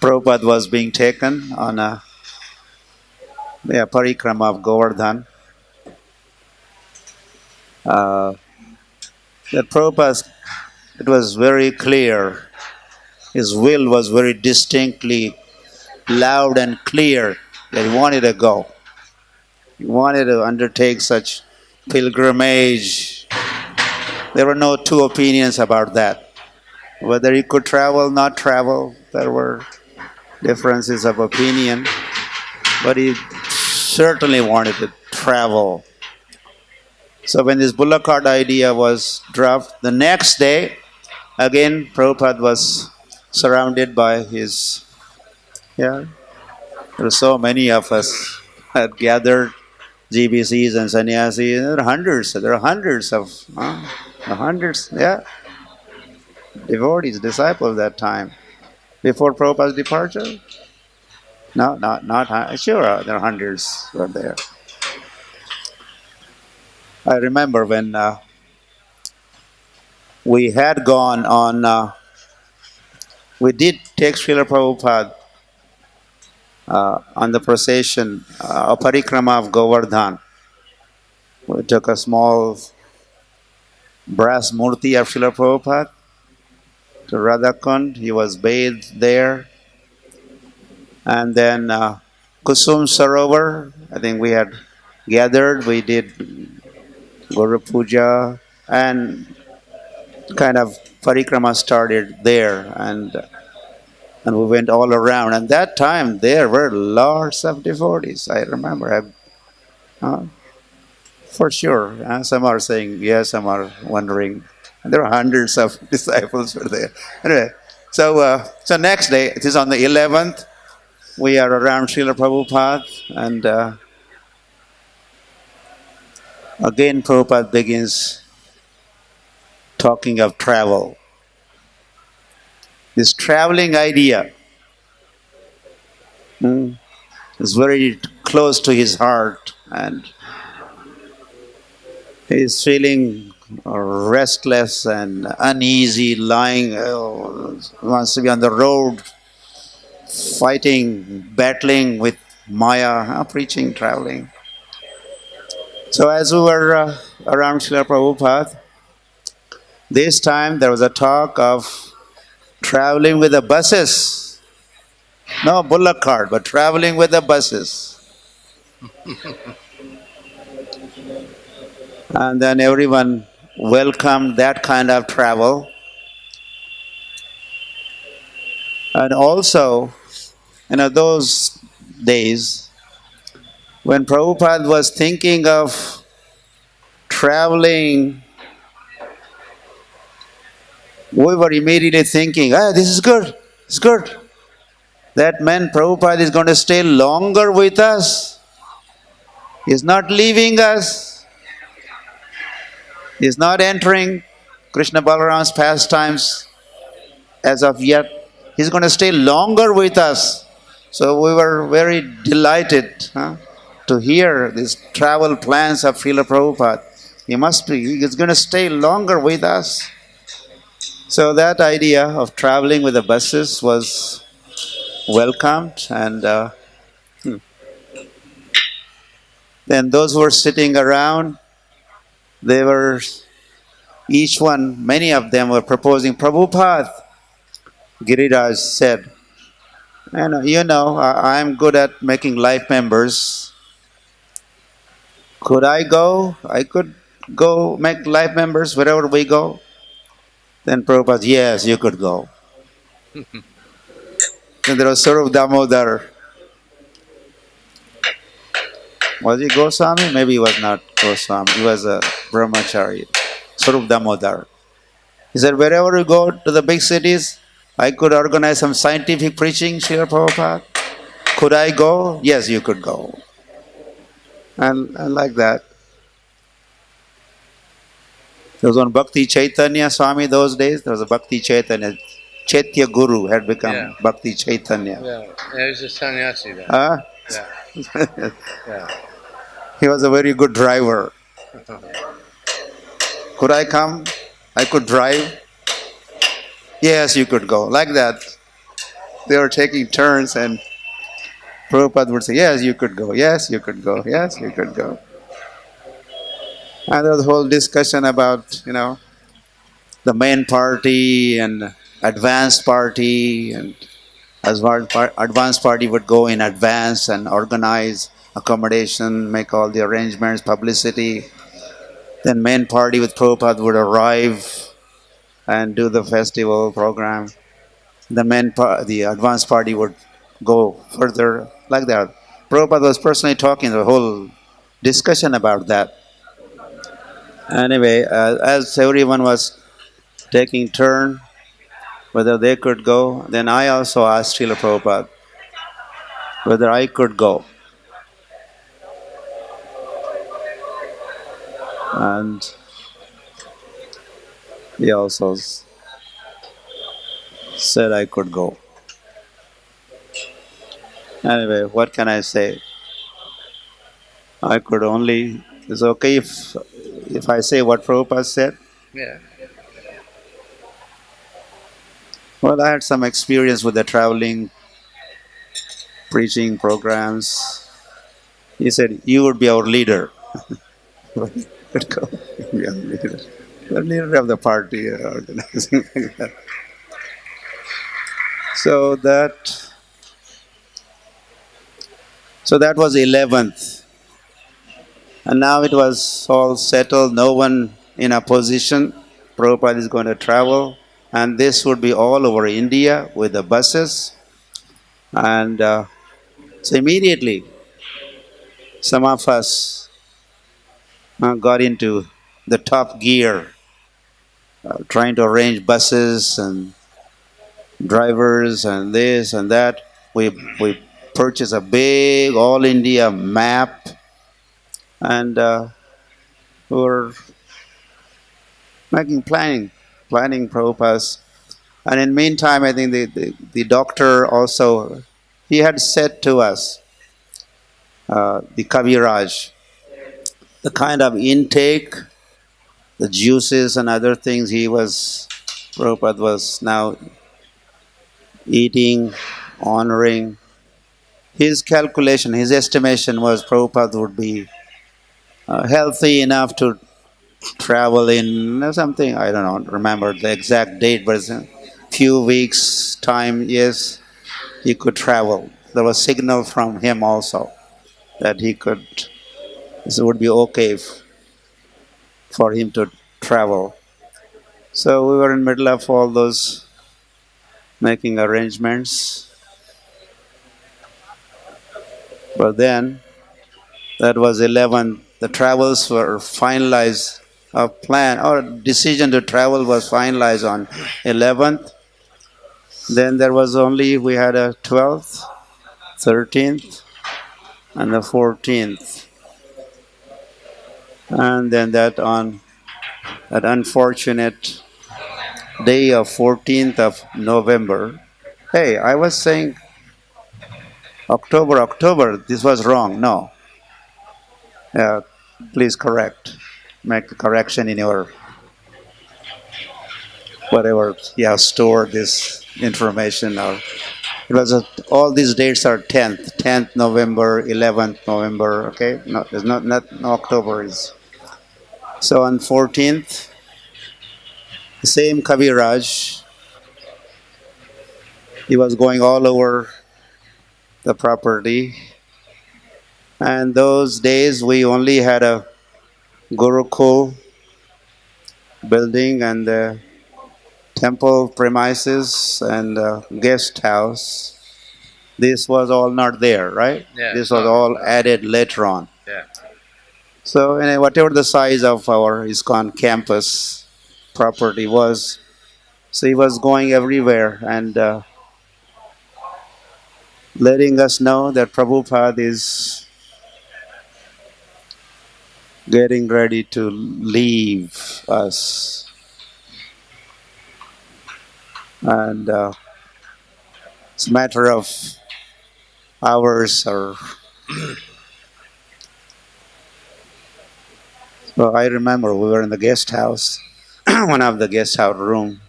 Prabhupada was being taken on a parikrama of Govardhan. That Prabhupada, it was very clear. His will was very distinctly loud and clear that he wanted to go. He wanted to undertake such pilgrimage. There were no two opinions about that. Whether he could travel, not travel, there were differences of opinion. But he certainly wanted to travel. So when this Bullock cart idea was dropped, the next day, again, Prabhupada was surrounded by his, there were so many of us had gathered, GBCs and sannyasis. There are hundreds, devotees, disciples that time. Before Prabhupada's departure? No, not sure, there are hundreds were there. I remember when we had gone on, we did take Srila Prabhupada on the procession, a parikrama of Govardhan. We took a small brass murti of Srila Prabhupada to Radhakund. He was bathed there. And then Kusum Sarovar, I think we had gathered, we did Goer Puja, and kind of parikrama started there, and we went all around. And that time there were lots of devotees. I remember, for sure. Some are saying yes, some are wondering. And there were hundreds of disciples were there. Anyway, so next day, it is on the 11th. We are around Srila Prabhupada, and again Prabhupada begins talking of travel. This traveling idea is very close to his heart, and he is feeling restless and uneasy, lying, wants to be on the road, fighting, battling with Maya, preaching, traveling. So as we were around Srila Prabhupada, this time there was a talk of traveling with the buses. No Bullock cart, but traveling with the buses. And then everyone welcomed that kind of travel. And also, those days, when Prabhupada was thinking of traveling, we were immediately thinking, this is good, it's good. That meant Prabhupada is going to stay longer with us. He's not leaving us. He's not entering Krishna Balram's pastimes as of yet. He's going to stay longer with us. So we were very delighted to hear these travel plans of Srila Prabhupada. He's going to stay longer with us. So that idea of traveling with the buses was welcomed, and then those who were sitting around, they were, many of them were proposing, Prabhupada. Giriraj said, I'm good at making life members. Could I go? I could go make life members wherever we go. Then Prabhupada, yes, you could go. Then there was Sarup Damodar. Was he Goswami? Maybe he was not Goswami. He was a brahmachari. Sarup Damodar. He said, wherever we go to the big cities, I could organize some scientific preaching, Srila Prabhupada. Could I go? Yes, you could go. And like that. There was one Bhakti Chaitanya Swami those days. There was a Bhakti Chaitanya. Chaitya Guru had become Bhakti Chaitanya. Yeah, he was a sannyasi then. Yeah. He was a very good driver. Could I come? I could drive. Yes, you could go. Like that. they were taking turns, and Prabhupada would say, yes, you could go, yes, you could go, yes, you could go. And there was a whole discussion about, the main party and advanced party, and advanced party would go in advance and organize accommodation, make all the arrangements, publicity. Then main party with Prabhupada would arrive and do the festival program. The advanced party would go further like that. Prabhupada was personally talking the whole discussion about that. Anyway, as everyone was taking turn, whether they could go, then I also asked Srila Prabhupada whether I could go. And he also said I could go. Anyway, what can I say? I could only. It's okay if I say what Prabhupada said. Yeah. Well, I had some experience with the traveling preaching programs. He said, "You would be our leader." Could go. Be our leader. The leader of the party organizing like that. So that was 11th. And now it was all settled, no one in a position. Prabhupada is going to travel, and this would be all over India with the buses. And so immediately, some of us got into the top gear, trying to arrange buses and drivers and this and that. We purchased a big all India map, and we were planning Prabhupada's. And in the meantime, I think the doctor also, he had said to us, the Kaviraj, the kind of intake, the juices and other things Prabhupada was now eating, honoring. His calculation, his estimation was Prabhupada would be healthy enough to travel in something, I don't remember the exact date, but it's a few weeks' time, yes, he could travel. There was signal from him also that it would be okay for him to travel. So we were in the middle of all those making arrangements. But then, that was 11. The travels were finalized. Our plan, our decision to travel was finalized on 11th. Then we had a 12th, 13th, and the 14th. And then that unfortunate day of 14th of November. Hey, I was saying October, this was wrong. No. Please make a correction in your whatever you have stored this information. Or it was all these dates are 10th November, 11th November. Okay, no, it's not no October is. So on 14th, the same Kaviraj, he was going all over the property. And those days we only had a Gurukul building and the temple premises and guest house. This was all not there, right? Yeah, this was all added later on. Yeah. So whatever the size of our ISKCON campus property was, so he was going everywhere and letting us know that Prabhupada is getting ready to leave us. And it's a matter of hours or... So I remember we were in the guest house, one of the guest house room,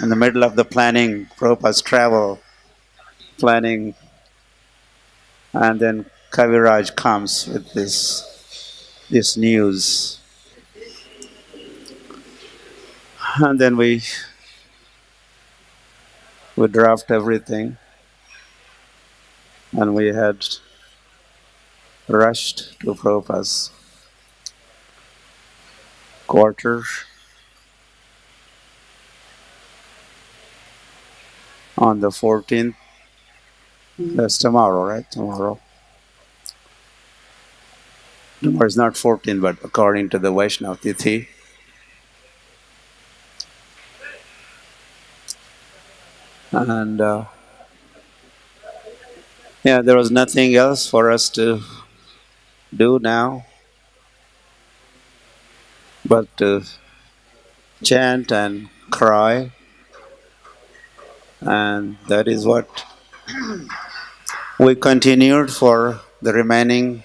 in the middle of the planning, Prabhupada's travel planning, and then Kaviraj comes with this news, and then we draft everything, and we had rushed to Prabhupada's quarters on the 14th. That's tomorrow, right? Tomorrow. Tomorrow is not 14, but according to the Vaishnava Tithi. And there was nothing else for us to do now but to chant and cry, and that is what we continued for the remaining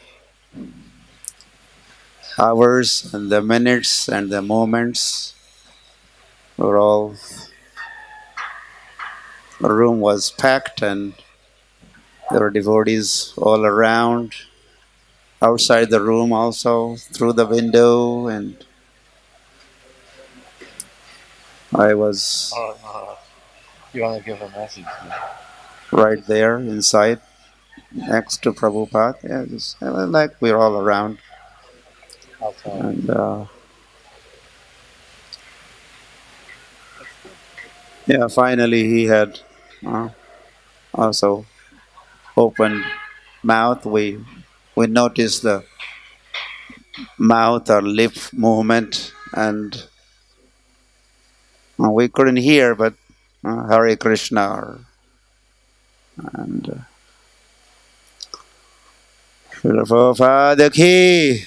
hours and the minutes and the moments. The room was packed and there were devotees all around, outside the room also, through the window, and I was You want to give a message? right there inside, next to Prabhupada. It was like we're all around. Okay. And finally he had also opened mouth. We noticed the mouth or lip movement, and we couldn't hear, but Hare Krishna and Prabhupada ki